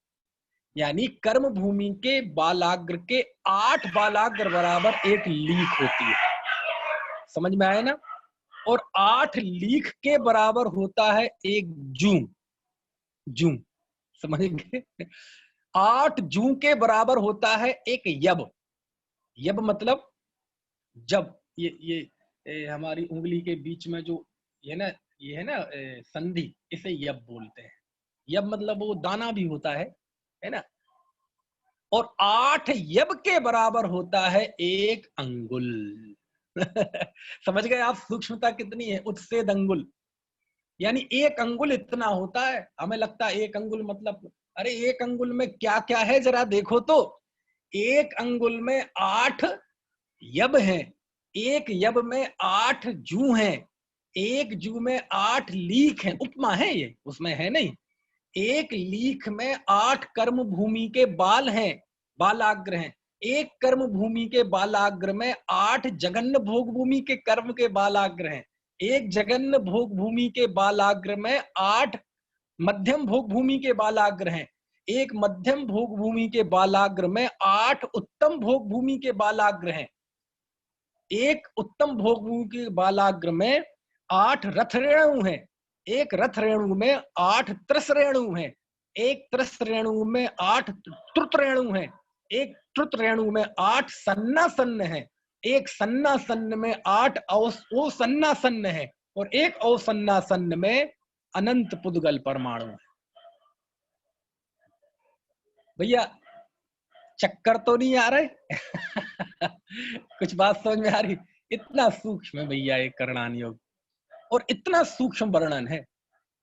[SPEAKER 1] यानी कर्म भूमि के बालाग्र के 8 बालाग्र बराबर एक लीख होती है। समझ में आया ना? और 8 लीख के बराबर होता है एक जू। जू समझ गए? 8 जू के बराबर होता है एक यब। यब मतलब जब, ये हमारी उंगली के बीच में जो ये है ना संधि, इसे यब बोलते हैं। यब मतलब वो दाना भी होता है ना? और 8 यब के बराबर होता है एक अंगुल। समझ गए आप सूक्ष्मता कितनी है? उच्छेद अंगुल, यानी एक अंगुल इतना होता है। हमें लगता है एक अंगुल मतलब, अरे एक अंगुल में क्या क्या है जरा देखो तो। एक अंगुल में 8 यब हैं। एक यब में 8 जू हैं। एक जू में 8 लीख हैं। उपमा है ये, उसमें है नहीं। एक लीख में 8 कर्म भूमि के बाल हैं, बालाग्र हैं। एक कर्म भूमि के बालाग्र में 8 जघन्य भोग भूमि के कर्म के बालाग्र हैं। एक जघन्य भोग भूमि के बालाग्र में 8 मध्यम भोग भूमि के बालाग्र हैं। एक मध्यम भोग भूमि के बालाग्र में 8 उत्तम भोग भूमि के बालाग्र हैं। एक उत्तम भोग भूमि के बालाग्र में 8 रथ रेणु हैं। एक रथ रेणु में 8 त्रस रेणु हैं। एक त्रस रेणु में 8 त्रुत रेणु हैं। एक त्रुत रेणु में 8 सन्नासन्न हैं। एक सन्नासन्न में 8 ओसन्नासन्न है। और एक ओसन्नासन्न में अनंत पुद्गल परमाणु है। भैया चक्कर तो नहीं आ रहे? कुछ बात समझ में आ रही? इतना सूक्ष्म है भैया ये करणान योग, और इतना सूक्ष्म वर्णन है।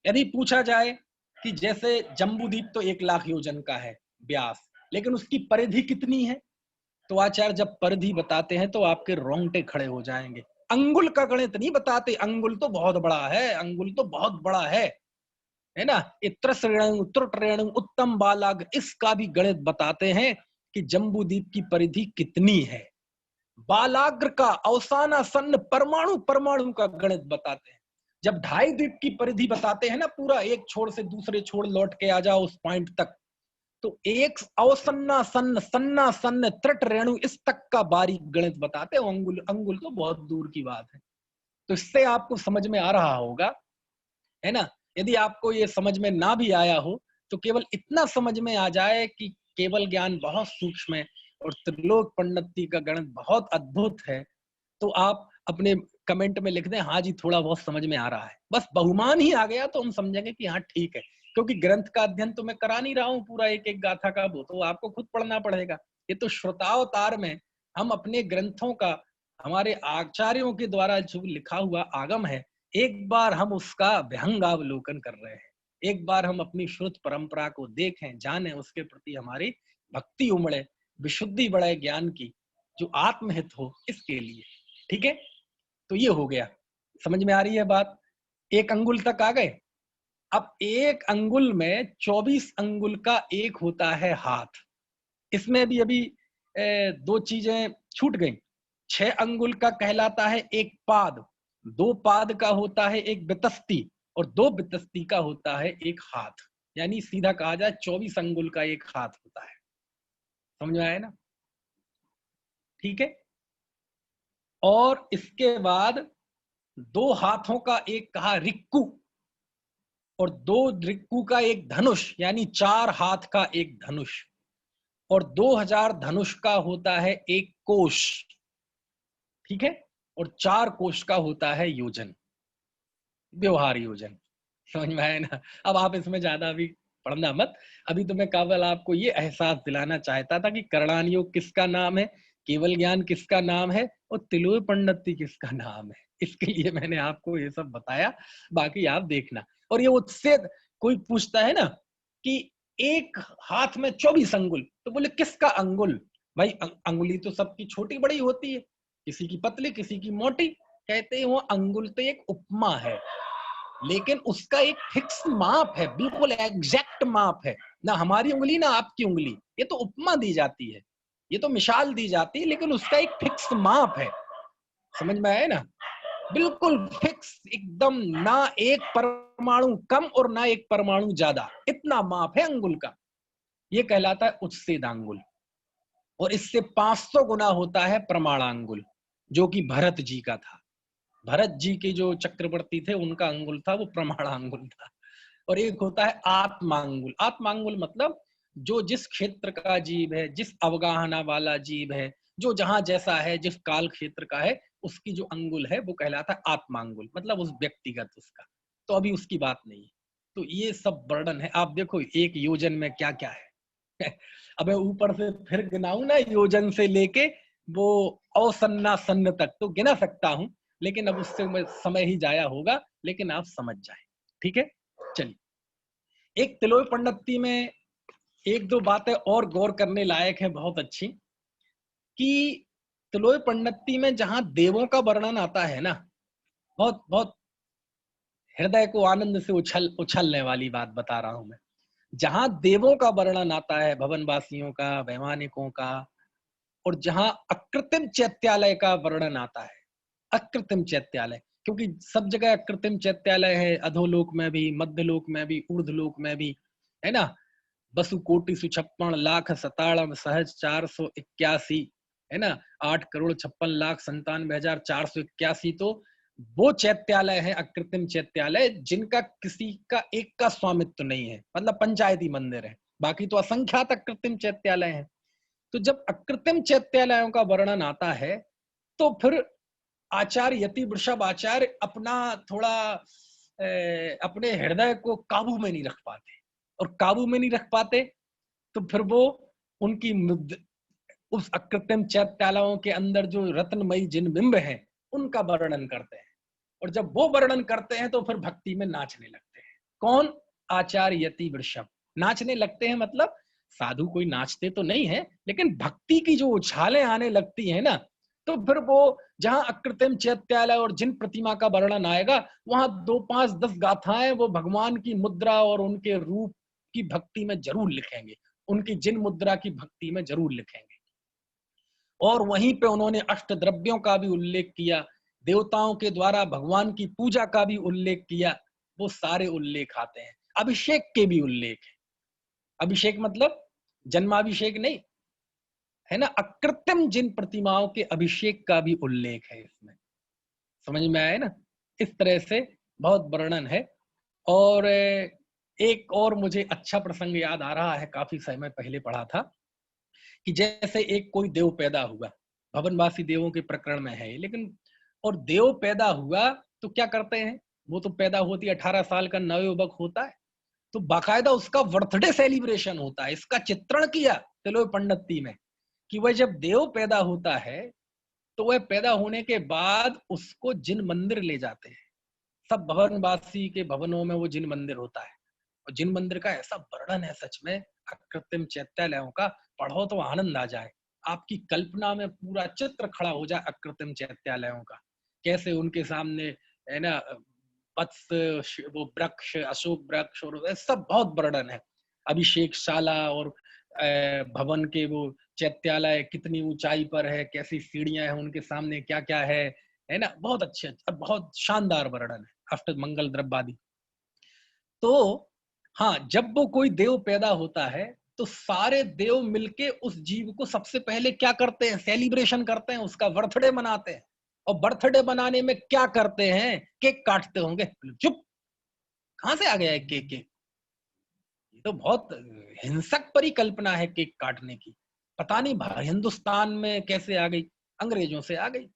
[SPEAKER 1] यदि पूछा जाए कि जैसे जम्बूद्वीप तो 1 लाख योजन का है व्यास, लेकिन उसकी परिधि कितनी है? तो आचार्य जब परिधि बताते हैं तो आपके रोंगटे खड़े हो जाएंगे। अंगुल का गणित नहीं बताते, अंगुल तो बहुत बड़ा है, अंगुल तो बहुत बड़ा है ना। इत्रश्रेणु त्रुट्रेणु उत्तम बालाग, इसका भी गणित बताते हैं कि जम्बूद्वीप की परिधि कितनी है। बालाग्र का अवसाना सन्न परमाणु परमाणु का गणित बताते हैं। जब 2.5 द्वीप की परिधि बताते हैं ना, पूरा एक छोर से दूसरे छोर लौट के आ जाओ उस पॉइंट तक, तो एक अवसन्ना सन्न सन्ना सन्न त्रिट रेणु इस तक का बारीक गणित बताते हैं। अंगुल अंगुल तो बहुत दूर की बात है। तो इससे आपको समझ में आ रहा होगा, है ना। यदि आपको ये समझ में ना भी आया हो तो केवल इतना समझ में आ जाए कि केवल ज्ञान बहुत सूक्ष्म है और त्रिलोक पंडिती का गणित बहुत अद्भुत है, तो आप अपने कमेंट में लिख दें, हाँ जी थोड़ा बहुत समझ में आ रहा है। बस बहुमान ही आ गया तो हम समझेंगे कि हाँ ठीक है, क्योंकि ग्रंथ का अध्ययन तो मैं करा नहीं रहा हूँ पूरा एक एक गाथा का, वो तो आपको खुद पढ़ना पड़ेगा। ये तो श्रोतावतार में हम अपने ग्रंथों का, हमारे आचार्यों के द्वारा जो लिखा हुआ आगम है, एक बार हम उसका विहंगावलोकन कर रहे हैं। एक बार हम अपनी श्रुत परंपरा को देखें, जाने, उसके प्रति हमारी भक्ति उमड़े, विशुद्धि बढ़े ज्ञान की, जो आत्महित हो, इसके लिए। ठीक है, तो ये हो गया। समझ में आ रही है बात? एक अंगुल तक आ गए। अब एक अंगुल में 24 अंगुल का एक होता है हाथ। इसमें भी अभी दो चीजें छूट गई। 6 अंगुल का कहलाता है एक पाद, 2 पाद का होता है एक बितस्ती, और 2 बितस्ती का होता है एक हाथ। यानी सीधा कहा जाए 24 अंगुल का एक हाथ होता है। समझ में आया ना? ठीक है। और इसके बाद 2 हाथों का एक कहा रिक्कू, और 2 रिक्कू का एक धनुष, यानी 4 हाथ का एक धनुष, और 2000 धनुष का होता है एक कोश। ठीक है, और 4 कोश का होता है योजन, व्यवहार योजन। समझ में आया ना? अब आप इसमें ज्यादा अभी पढ़ना मत। अभी तो मैं केवल आपको ये एहसास दिलाना चाहता था कि करणान योग किसका नाम है, केवल ज्ञान किसका नाम है, और तिलोय पंडिती किसका नाम है। इसके लिए मैंने आपको ये सब बताया, बाकी आप देखना। और ये उससे कोई पूछता है ना कि एक हाथ में 24 अंगुल, तो बोले किसका अंगुल? भाई अंगुली तो सबकी छोटी बड़ी होती है, किसी की पतली किसी की मोटी। कहते हैं वो अंगुल तो एक उपमा है, लेकिन उसका एक फिक्स माप है, बिल्कुल एग्जैक्ट माप है। ना हमारी उंगली ना आपकी उंगली, ये तो उपमा दी जाती है, ये तो मिसाल दी जाती है, लेकिन उसका एक फिक्स माप है। समझ में आया ना? बिल्कुल फिक्स एकदम, ना एक परमाणु कम और ना एक परमाणु ज्यादा, इतना माप है अंगुल का। ये कहलाता है उच्छेदांगुल। और इससे 500 गुना होता है प्रमाणांगुल, जो कि भरत जी का था। भरत जी के जो चक्रवर्ती थे उनका अंगुल था, वो प्रमाणांगुल था। और एक होता है आत्मांगुल। आत्मांगुल मतलब जो जिस क्षेत्र का जीव है, जिस अवगाहना वाला जीव है, जो जहां जैसा है, जिस काल क्षेत्र का है, उसकी जो अंगुल है वो कहलाता है आत्मांगुल, मतलब उस व्यक्तिगत उसका। तो अभी उसकी बात नहीं है। तो ये सब वर्णन है। आप देखो एक योजन में क्या क्या है। अब मैं ऊपर से फिर गिनाऊं ना, योजन से लेके वो अवसन्ना सन्न तक तो गिना सकता हूं, लेकिन अब उससे समय ही जाया होगा। लेकिन आप समझ जाए। ठीक है, चलिए। एक तिलोय पंडिती में एक दो बातें और गौर करने लायक है, बहुत अच्छी। कि तिलोय पंडिती में जहां देवों का वर्णन आता है ना, बहुत बहुत हृदय को आनंद से उछलने वाली बात बता रहा हूं मैं। जहां देवों का वर्णन आता है, भवनवासियों का, वैमानिकों का, और जहां अकृत्रिम चैत्यालय का वर्णन आता है, अकृत्रिम चैत्यालय, क्योंकि सब जगह अकृत्रिम चैत्यालय है, अधोलोक में भी, मध्यलोक में भी, ऊर्ध्वलोक में भी, है ना। बसु कोटि सुछप्पन लाख 97 सहज 481, है ना। 8,56,97,481। तो वो चैत्यालय है अकृत्रिम चैत्यालय, जिनका किसी का एक का स्वामित्व नहीं है, मतलब पंचायती मंदिर है। बाकी तो असंख्यात अकृत्रिम चैत्यालय हैं। तो जब अकृत्रिम चैत्यालयों का वर्णन आता है, तो फिर आचार्य यति वृषभ आचार्य अपना थोड़ा अपने हृदय को काबू में नहीं रख पाते, और काबू में नहीं रख पाते तो फिर वो उनकी उस अकृत्रिम चैत्यालयों के अंदर जो रत्नमयी जिन बिंब हैं उनका वर्णन करते हैं। और जब वो वर्णन करते हैं तो फिर भक्ति में नाचने लगते हैं। कौन? आचार्य यति वृषभ नाचने लगते हैं, मतलब साधु कोई नाचते तो नहीं है, लेकिन भक्ति की जो उछालें आने लगती है ना, तो फिर वो जहां अकृत्रिम चैत्यालय और जिन प्रतिमा का वर्णन आएगा, वहां 2 5 10 गाथाएं वो भगवान की मुद्रा और उनके रूप की भक्ति में जरूर लिखेंगे, उनकी जिन मुद्रा की भक्ति में जरूर लिखेंगे। और वहीं पे उन्होंने अष्टद्रव्यों का भी उल्लेख किया, देवताओं के द्वारा भगवान की पूजा का भी उल्लेख किया, वो सारे उल्लेख आते हैं। अभिषेक के भी उल्लेख है। अभिषेक मतलब जन्माभिषेक नहीं, है ना, अकृत्रिम जिन प्रतिमाओं के अभिषेक का भी उल्लेख है इसमें। समझ में आया ना? इस तरह से बहुत वर्णन है। और एक और मुझे अच्छा प्रसंग याद आ रहा है, काफी समय पहले पढ़ा था, कि जैसे एक कोई देव पैदा हुआ, भवनवासी देवों के प्रकरण में है लेकिन, और देव पैदा हुआ तो क्या करते हैं, वो तो पैदा होती 18 साल का नवयुवक होता है, तो बाकायदा उसका बर्थडे सेलिब्रेशन होता है। इसका चित्रण किया तिलोय पंडिती में, कि वह जब देव पैदा होता है तो वह पैदा होने के बाद उसको जिन मंदिर ले जाते हैं। सब भवनवासी के भवनों में वो जिन मंदिर होता है, और जिन मंदिर का ऐसा वर्णन है सच में अकृत्रिम चैत्यालयों का, पढ़ो तो आनंद आ जाए। आपकी कल्पना में पूरा चित्र खड़ा हो जाए अकृत्रिम चैत्यालयों का, कैसे उनके सामने, है ना, वत्स, वो वृक्ष, अशोक वृक्ष, और सब बहुत वर्णन है। अभिषेक शाला और भवन के वो चैत्यालय कितनी ऊंचाई पर है, कैसी सीढ़ियां हैं उनके सामने, क्या क्या है ना, बहुत अच्छे, बहुत शानदार वर्णन है अष्ट मंगल द्रव्यादि। तो हाँ, जब वो कोई देव पैदा होता है तो सारे देव मिलके उस जीव को सबसे पहले क्या करते हैं, सेलिब्रेशन करते हैं, उसका बर्थडे मनाते हैं। और बर्थडे मनाने में क्या करते हैं, केक काटते होंगे। चुप, कहां से आ गया है केक? केक ये तो बहुत हिंसक परिकल्पना है केक काटने की। पता नहीं हिंदुस्तान में कैसे आ गई, अंग्रेजों से आ गई।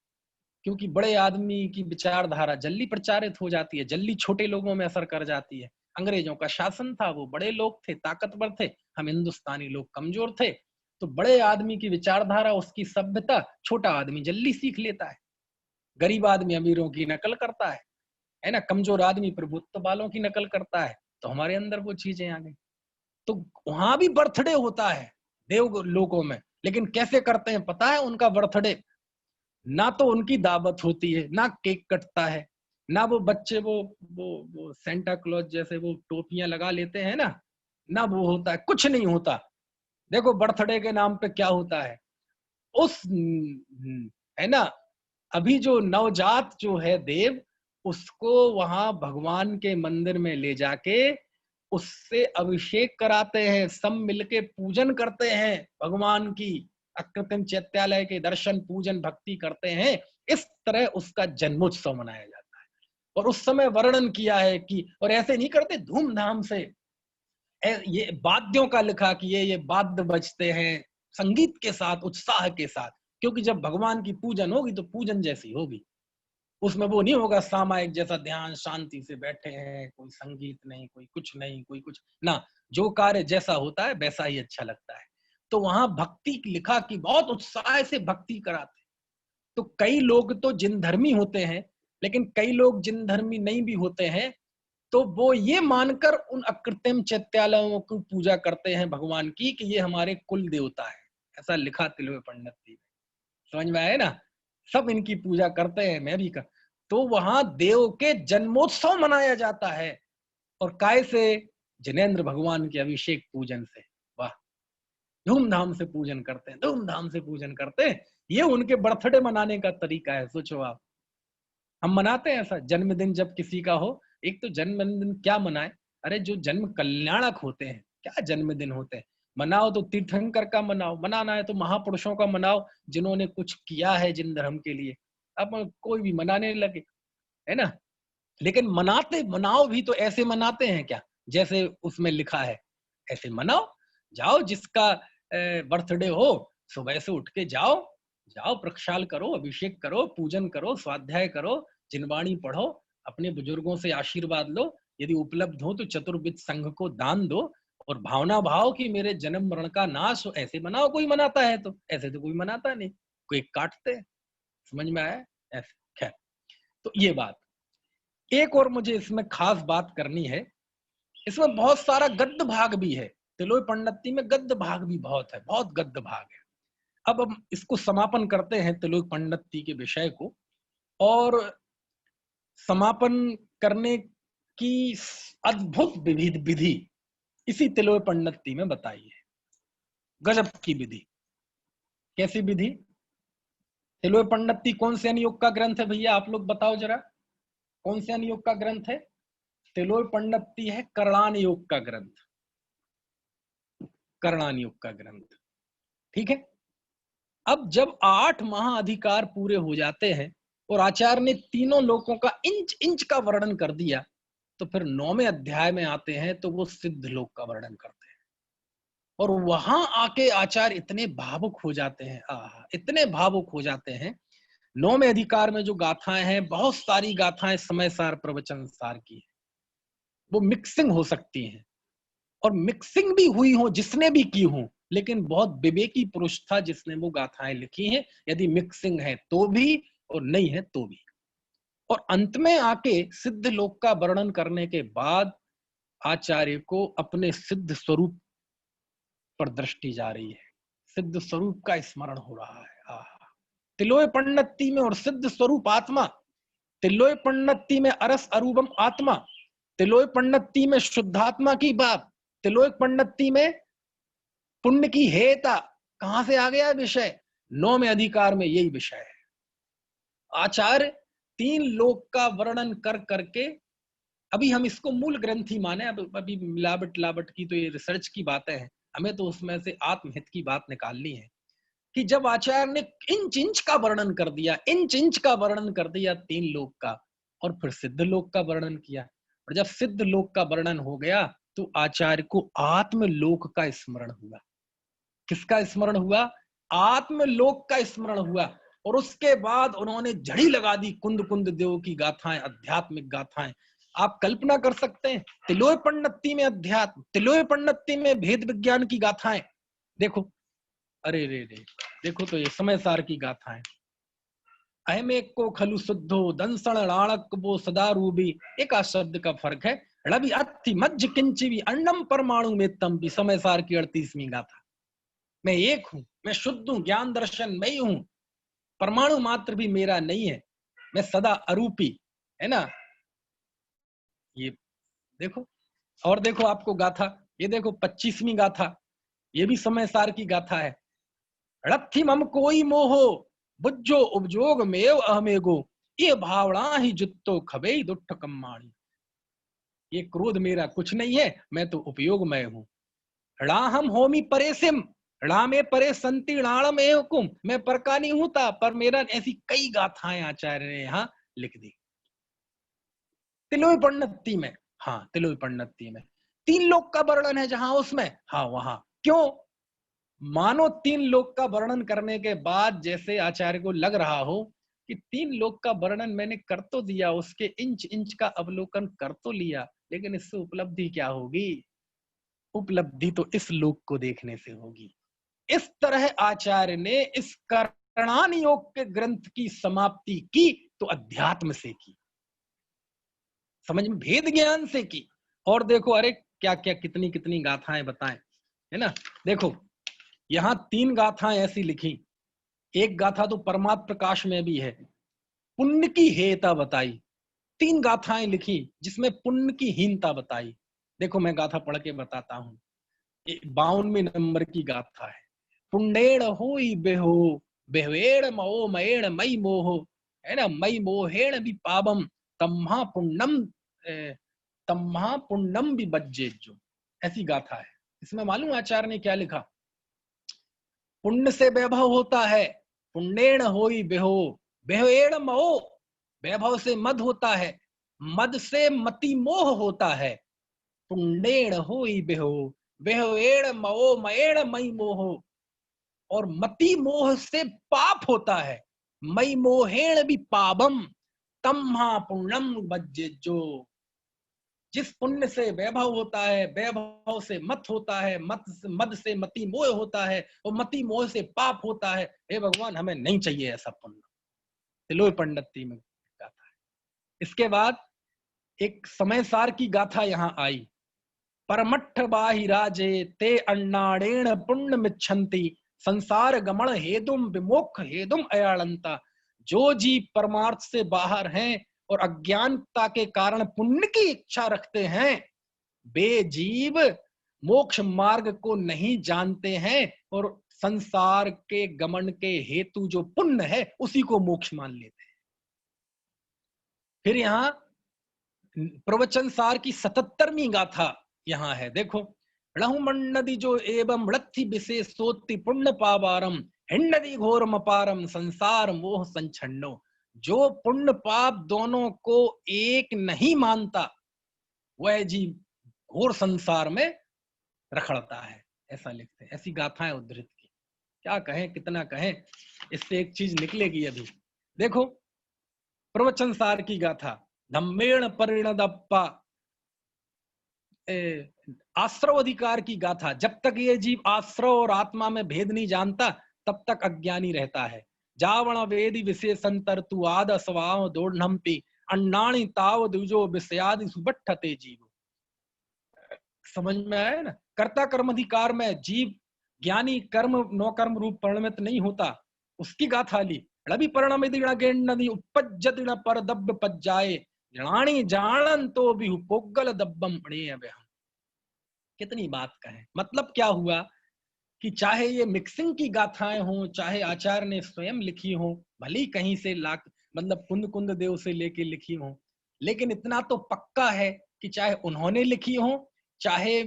[SPEAKER 1] क्योंकि बड़े आदमी की विचारधारा जल्दी प्रचारित हो जाती है, जल्दी छोटे लोगों में असर कर जाती है। अंग्रेजों का शासन था, वो बड़े लोग थे, ताकतवर थे, हम हिंदुस्तानी लोग कमजोर थे। तो बड़े आदमी की विचारधारा, उसकी सभ्यता छोटा आदमी जल्दी सीख लेता है। गरीब आदमी अमीरों की नकल करता है ना, कमजोर आदमी प्रभुत्व वालों की नकल करता है। तो हमारे अंदर वो चीजें आ गई। तो वहां भी बर्थडे होता है देव लोकों में, लेकिन कैसे करते हैं पता है उनका बर्थडे? ना तो उनकी दावत होती है, ना केक कटता है, ना वो बच्चे वो सेंटा क्लॉज जैसे वो टोपियां लगा लेते हैं ना वो होता है, कुछ नहीं होता। देखो बर्थडे के नाम पे क्या होता है, उस है ना, अभी जो नवजात जो है देव, उसको वहां भगवान के मंदिर में ले जाके उससे अभिषेक कराते हैं, सब मिलके पूजन करते हैं भगवान की, अकृत्रिम चैत्यालय के दर्शन पूजन भक्ति करते हैं। इस तरह उसका जन्मोत्सव मनाया जाता है। और उस समय वर्णन किया है कि, और ऐसे नहीं करते धूमधाम से, ये वाद्यों का लिखा कि ये वाद्य बजते हैं संगीत के साथ, उत्साह के साथ, क्योंकि जब भगवान की पूजन होगी तो पूजन जैसी होगी। उसमें वो नहीं होगा सामायिक जैसा ध्यान शांति से बैठे हैं, कोई संगीत नहीं, कोई कुछ नहीं, कोई कुछ ना, जो कार्य जैसा होता है वैसा ही अच्छा लगता है। तो वहां भक्ति लिखा कि बहुत उत्साह से भक्ति कराते। तो कई लोग तो जिन धर्मी होते हैं, लेकिन कई लोग जिन धर्मी नहीं भी होते हैं, तो वो ये मानकर उन अकृत्रिम चैत्यालयों की पूजा करते हैं भगवान की, कि ये हमारे कुल देवता है। ऐसा लिखा तिलवे पंडित जी। समझ में आया ना? सब इनकी पूजा करते हैं, मैं भी कर। तो वहां देव के जन्मोत्सव मनाया जाता है, और काय से? जिनेंद्र भगवान के अभिषेक पूजन से। वाह, धूमधाम से पूजन करते हैं, धूमधाम से पूजन करते हैं। ये उनके बर्थडे मनाने का तरीका है। सोचो आप, हम मनाते हैं ऐसा जन्मदिन जब किसी का हो? एक तो जन्मदिन क्या मनाए, अरे जो जन्म कल्याणक होते हैं, क्या जन्मदिन होते हैं। मनाओ तो तीर्थंकर का मनाओ, मनाना है तो महापुरुषों का मनाओ, जिन्होंने कुछ किया है जिन धर्म के लिए। अब कोई भी मनाने लगे, है ना। लेकिन मनाते मनाओ भी तो ऐसे मनाते हैं क्या जैसे उसमें लिखा है? ऐसे मनाओ, जाओ जिसका बर्थडे हो, सुबह से उठ के जाओ, जाओ प्रक्षाल करो, अभिषेक करो, पूजन करो, स्वाध्याय करो, जिनवाणी पढ़ो, अपने बुजुर्गों से आशीर्वाद लो, यदि उपलब्ध हो तो चतुर्विध संघ को दान दो, और भावना भाव कि मेरे जन्म मरण का नाश हो, ऐसे मनाओ। कोई मनाता है तो, ऐसे तो कोई मनाता नहीं, कोई काटते हैं। समझ में आया? ऐसे। खैर, तो ये बात। एक और मुझे इसमें खास बात करनी है, इसमें बहुत सारा गद्य भाग भी है। तिलोय पन्नती में गद्य भाग भी बहुत है, बहुत गद्य भाग है। अब हम इसको समापन करते हैं तिलोय पन्नती के विषय को, और समापन करने की अद्भुत विधि इसी तिलोय पन्नती में बताई है। गजब की विधि। कैसी विधि? तिलोय पन्नती कौन से अनुयोग का ग्रंथ है भैया, आप लोग बताओ जरा, कौन से अनुयोग का ग्रंथ है? तिलोय पन्नती है करणान योग का ग्रंथ, करणान योग का ग्रंथ। ठीक है। अब जब 8 महाअधिकार पूरे हो जाते हैं और आचार्य ने तीनों लोकों का इंच इंच का वर्णन कर दिया, तो फिर 9वें अध्याय में आते हैं तो वो सिद्ध लोक का वर्णन करते हैं। और वहां आके आचार्य इतने भावुक हो जाते हैं, इतने भावुक हो जाते हैं। 9वें अधिकार में जो गाथाएं हैं, बहुत सारी गाथाएं समय सार प्रवचन सार की है, वो मिक्सिंग हो सकती हैं, और मिक्सिंग भी हुई हो जिसने भी की हो, लेकिन बहुत विवेकी पुरुष था जिसने वो गाथाएं लिखी हैं, यदि मिक्सिंग है तो भी और नहीं है तो भी। और अंत में आके सिद्ध लोक का वर्णन करने के बाद आचार्य को अपने सिद्ध स्वरूप पर दृष्टि जा रही है, सिद्ध स्वरूप का स्मरण हो रहा है। तिलोय पन्नती में और सिद्ध स्वरूप आत्मा, तिलोय पन्नती में अरस अरूपम आत्मा, तिलोय पन्नती में शुद्धात्मा की बात, तिलोय पन्नती में पुण्य की हेता। कहां से आ गया विषय? 9वें अधिकार में यही विषय है। आचार्य 3 लोक का वर्णन कर करके, अभी हम इसको मूल ग्रंथ ही माने, अभी मिलावट की तो ये रिसर्च की बातें हैं, हमें तो उसमें से आत्महित की बात निकालनी है कि जब आचार्य ने इंच इंच का वर्णन कर दिया, इंच इंच का वर्णन कर दिया 3 लोक का, और फिर सिद्ध लोक का वर्णन किया, और जब सिद्ध लोक का वर्णन हो गया तो आचार्य को आत्मलोक का स्मरण हुआ। किसका स्मरण हुआ? आत्मलोक का स्मरण हुआ। और उसके बाद उन्होंने झड़ी लगा दी कुंद कुंद देव की गाथाएं, आध्यात्मिक गाथाएं। आप कल्पना कर सकते हैं, तिलोय पन्नती में अध्यात्म, तिलोय पन्नती में भेद विज्ञान की गाथाएं। देखो, अरे रे रे, देखो तो ये समय सार की गाथाएं। अहमेक को खलु शुद्धो दंसण राणक वो सदा रूबी, एक शब्द का फर्क है। रवि अति मज्ज किंचिवी अन्नम परमाणु में तम भी, समय सार की 38वीं गाथा। मैं एक हूं, मैं शुद्ध हूं, ज्ञान दर्शन मैं ही हूं, परमाणु मात्र भी मेरा नहीं है, मैं सदा अरूपी, है ना। ये देखो, और देखो आपको गाथा, ये देखो 25वीं गाथा, ये भी समय सार की गाथा है। रथि मम कोई मोहो बुज्जो उपजोग मेव अहमेगो, ये भावना ही जुत्तो खबे दुट्ठ कम्माणी। ये क्रोध मेरा कुछ नहीं है, मैं तो उपयोग में हूं। राहम होमी परेसिम, रामे परे संति राणम एवकुम, मैं पर का नहीं होता, पर मेरा, ऐसी कई गाथाएं आचार्य ने यहाँ लिख दी तिलोय पन्नती में। हाँ, तिलोय पन्नती में 3 लोक का वर्णन है जहां, उसमें हाँ वहां क्यों, मानो 3 लोक का वर्णन करने के बाद जैसे आचार्य को लग रहा हो कि 3 लोक का वर्णन मैंने कर तो दिया, उसके इंच इंच का अवलोकन कर तो लिया, लेकिन इससे उपलब्धि क्या होगी? उपलब्धि तो इस लोक को देखने से होगी। इस तरह आचार्य ने इस करणान योग के ग्रंथ की समाप्ति की तो अध्यात्म से की, समझ में, भेद ज्ञान से की। और देखो, अरे क्या क्या कितनी कितनी गाथाएं बताएं, है ना। देखो, यहां 3 गाथाएं ऐसी लिखी, एक गाथा तो परमात्म प्रकाश में भी है, पुण्य की हेता बताई। 3 गाथाएं लिखी जिसमें पुण्य की हीनता बताई। देखो, मैं गाथा पढ़ के बताता हूं। 52वें नंबर की गाथा है। पुण्डेण होई बेहो, बेहवेण मो मयेण मई मोहो, है ना, मई मोहेण भी पापम, तम्हा पुण्यम तम्हा पुण्यम भी बज्जेजो। ऐसी गाथा है। इसमें मालूम आचार्य ने क्या लिखा? पुण्य से वैभव होता है, पुण्येण होई बेहो, बेहवेण मो, वैभव से मद होता है, मद से मति मोह होता है। पुण्येण होई बेहो, बेहवेण मो मयेण मई मोहो, और मति मोह से पाप होता है। मई मोहेण भी पापम, तम्हा पुण्यम बज्जेजो। जिस पुण्य से वैभव होता है, वैभव से मत होता है, मद से मति मोह होता है, और मति मोह से पाप होता है। हे भगवान, हमें नहीं चाहिए ऐसा पुण्य। तिलोय पन्नती में गाथा है। इसके बाद एक समय सार की गाथा यहां आई। परमट्ठ बाहिराजे ते अन्नाड़ेण पुण्य मिच्छन्ति संसार गमन हेतुम विमोक्ष हेतुम अयालंता। जो जीव परमार्थ से बाहर हैं और अज्ञानता के कारण पुण्य की इच्छा रखते हैं, वे जीव मोक्ष मार्ग को नहीं जानते हैं और संसार के गमन के हेतु जो पुण्य है उसी को मोक्ष मान लेते हैं। फिर यहाँ प्रवचन सार की 77वीं गाथा यहाँ है, देखो। रणहुमन्नदि जो एवं रथि विशेषोत्ति पुण्य पावारम हिन्नदि घोरम अपारम संसार मोह संचन्नो। जो पुण्य पाप दोनों को एक नहीं मानता वह जीव घोर संसार में रखड़ता है, ऐसा लिखते हैं। ऐसी गाथाएं उद्धृत की, क्या कहें कितना कहें, इससे एक चीज निकलेगी अभी। देखो प्रवचन सार की गाथा, धम्मेण परिणदप्पा, आश्रव अधिकार की गाथा। जब तक ये जीव आश्रव और आत्मा में भेद नहीं जानता तब तक अज्ञानी रहता है। जावण वेदी विशेषंतर तु आद अस्वाव दोढ़नम्पि अन्नाणि ताव दुजो विषयादि सुबट्ठते जीव। समझ में आया ना? कर्ता कर्म अधिकार में जीव ज्ञानी कर्म नो कर्म रूप परिणमित नहीं होता, उसकी गाथा ली। रवि परिणमिदिण गेण्णदि उपज्जदिण पर दब्ब पज्जाए जणाणी जानन तो बिहु पोगल दब्बम पणे अबहम। कितनी बात कहें। मतलब क्या हुआ कि चाहे ये मिक्सिंग की गाथाएं हों, चाहे आचार्य ने स्वयं लिखी हो, भली कहीं से लाख मतलब कुंद कुंद देव से लेके लिखी हो, लेकिन इतना तो पक्का है कि चाहे उन्होंने लिखी हो, चाहे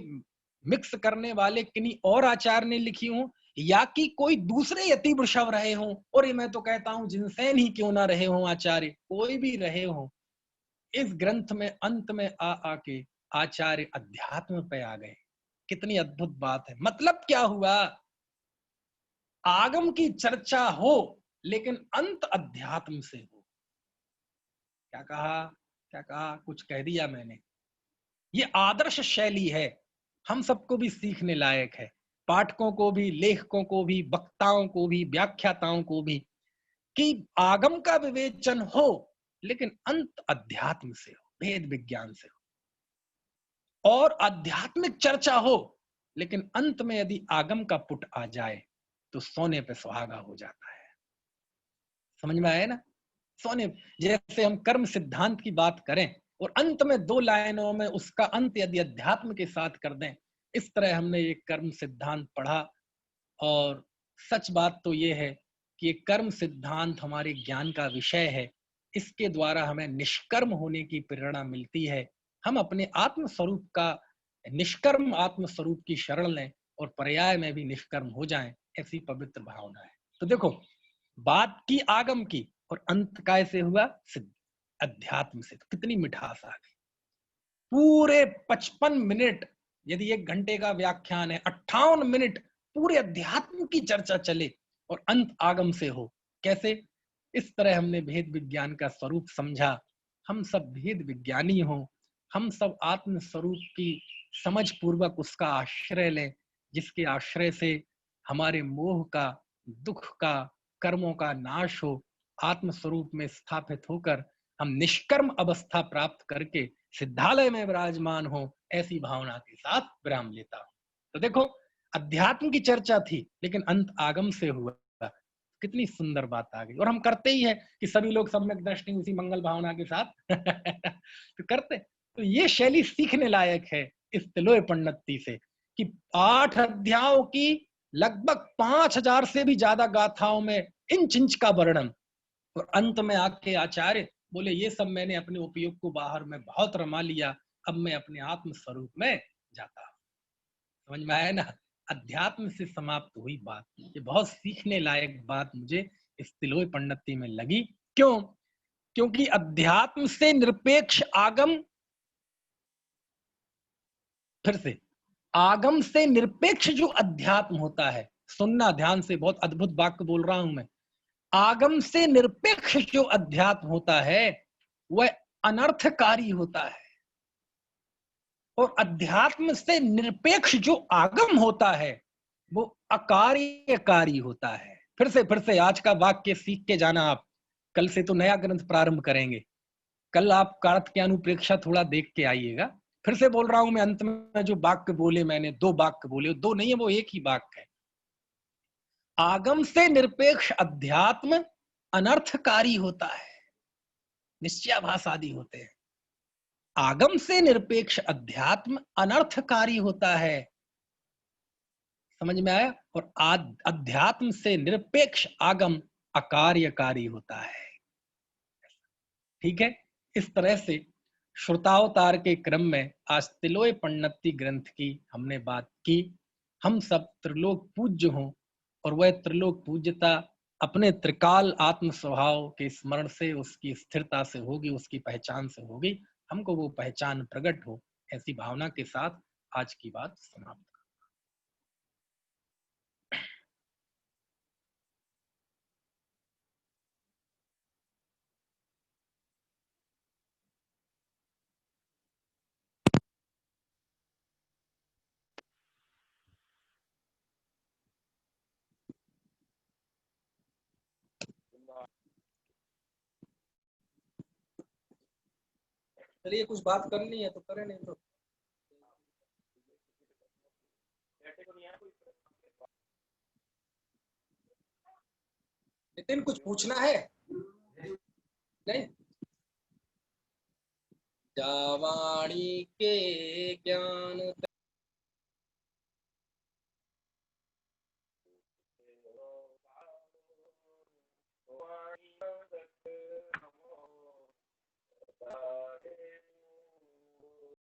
[SPEAKER 1] मिक्स करने वाले किन्हीं और आचार्य ने लिखी हो, या कि कोई दूसरे यति वृषभ रहे हों, और ये मैं तो कहता हूं जिनसेन ही क्यों ना रहे हों, आचार्य कोई भी रहे हों, इस ग्रंथ में अंत में आके आचार्य अध्यात्म पे आ गए। कितनी अद्भुत बात है। मतलब क्या हुआ, आगम की चर्चा हो लेकिन अंत अध्यात्म से हो। क्या कहा, क्या कहा, कुछ कह दिया मैंने। ये आदर्श शैली है, हम सबको भी सीखने लायक है, पाठकों को भी, लेखकों को भी, वक्ताओं को भी, व्याख्याताओं को भी, कि आगम का विवेचन हो लेकिन अंत अध्यात्म से हो, भेद विज्ञान से हो। और आध्यात्मिक चर्चा हो लेकिन अंत में यदि आगम का पुट आ जाए तो सोने पे सुहागा हो जाता है। समझ में आया ना? सोने जैसे हम कर्म सिद्धांत की बात करें और अंत में 2 लाइनों में उसका अंत यदि अध्यात्म के साथ कर दें, इस तरह हमने ये कर्म सिद्धांत पढ़ा। और सच बात तो ये है कि ये कर्म सिद्धांत हमारे ज्ञान का विषय है। इसके द्वारा हमें निष्कर्म होने की प्रेरणा मिलती है। हम अपने आत्म स्वरूप का, निष्कर्म आत्म स्वरूप की शरण लें और पर्याय में भी निष्कर्म हो जाएं, ऐसी पवित्र भावना है। तो देखो बात की आगम की और अंत कैसे हुआ, सिद्ध अध्यात्म से। तो कितनी मिठास आ गई। पूरे 55 मिनट, यदि 1 घंटे का व्याख्यान है, 58 मिनट पूरे अध्यात्म की चर्चा चले और अंत आगम से हो। कैसे? इस तरह हमने भेद विज्ञान का स्वरूप समझा। हम सब भेद विज्ञानी हों, हम सब आत्म स्वरूप की समझ पूर्वक उसका आश्रय लें, जिसके आश्रय से हमारे मोह का, दुख का, कर्मों का नाश हो, आत्म स्वरूप में स्थापित होकर हम निष्कर्म अवस्था प्राप्त करके सिद्धालय में विराजमान हो, ऐसी भावना के साथ विराम लेता हूं। तो देखो अध्यात्म की चर्चा थी लेकिन अंत आगम से हुआ। कितनी सुंदर बात आ गई। और हम करते ही है कि सभी लोग सम्यक दृष्टि उसी मंगल भावना के साथ तो करते। तो ये शैली सीखने लायक है इस तिलोय पंडिती से, कि 8 अध्यायों की लगभग 5000 से भी ज्यादा गाथाओं में इंच इंच का वर्णन, और अंत में आके आचार्य बोले ये सब मैंने अपने उपयोग को बाहर में बहुत रमा लिया, अब मैं अपने आत्म स्वरूप में जाता हूं। समझ में आया ना? अध्यात्म से समाप्त हुई बात। ये बहुत सीखने लायक बात मुझे इस तिलोय पंडिती में लगी। क्यों? क्योंकि अध्यात्म से निरपेक्ष आगम, फिर से आगम से निरपेक्ष जो अध्यात्म होता है, सुनना ध्यान से, बहुत अद्भुत वाक्य बोल रहा हूं मैं। आगम से निरपेक्ष जो अध्यात्म होता है वह अनर्थकारी होता है, और अध्यात्म से निरपेक्ष जो आगम होता है वो अकार्यकारी होता है। फिर से आज का वाक्य सीख के जाना आप। कल से तो नया ग्रंथ प्रारंभ करेंगे। कल आप कार्त के अनुप्रेक्षा थोड़ा देख के आइएगा, फिर से बोल रहा हूं मैं, अंत में जो वाक्य बोले मैंने, दो वाक्य बोले, दो नहीं है, वो एक ही वाक्य है। आगम से निरपेक्ष अध्यात्म अनर्थकारी होता है, निश्चयाभास आदि होते हैं। आगम से निरपेक्ष अध्यात्म अनर्थकारी होता है, समझ में आया? और अध्यात्म से निरपेक्ष आगम अकार्यकारी होता है। ठीक है, इस तरह से श्रुतावतार के क्रम में आज तिलोय पण्णत्ति ग्रंथ की हमने बात की। हम सब त्रिलोक पूज्य हों, और वह त्रिलोक पूज्यता अपने त्रिकाल आत्म स्वभाव के स्मरण से, उसकी स्थिरता से होगी, उसकी पहचान से होगी। हमको वो पहचान प्रकट हो, ऐसी भावना के साथ आज की बात समाप्त। चलिए, कुछ बात करनी है तो करें, नहीं तो नितिन कुछ पूछना है? नहीं, जावाणी के ज्ञान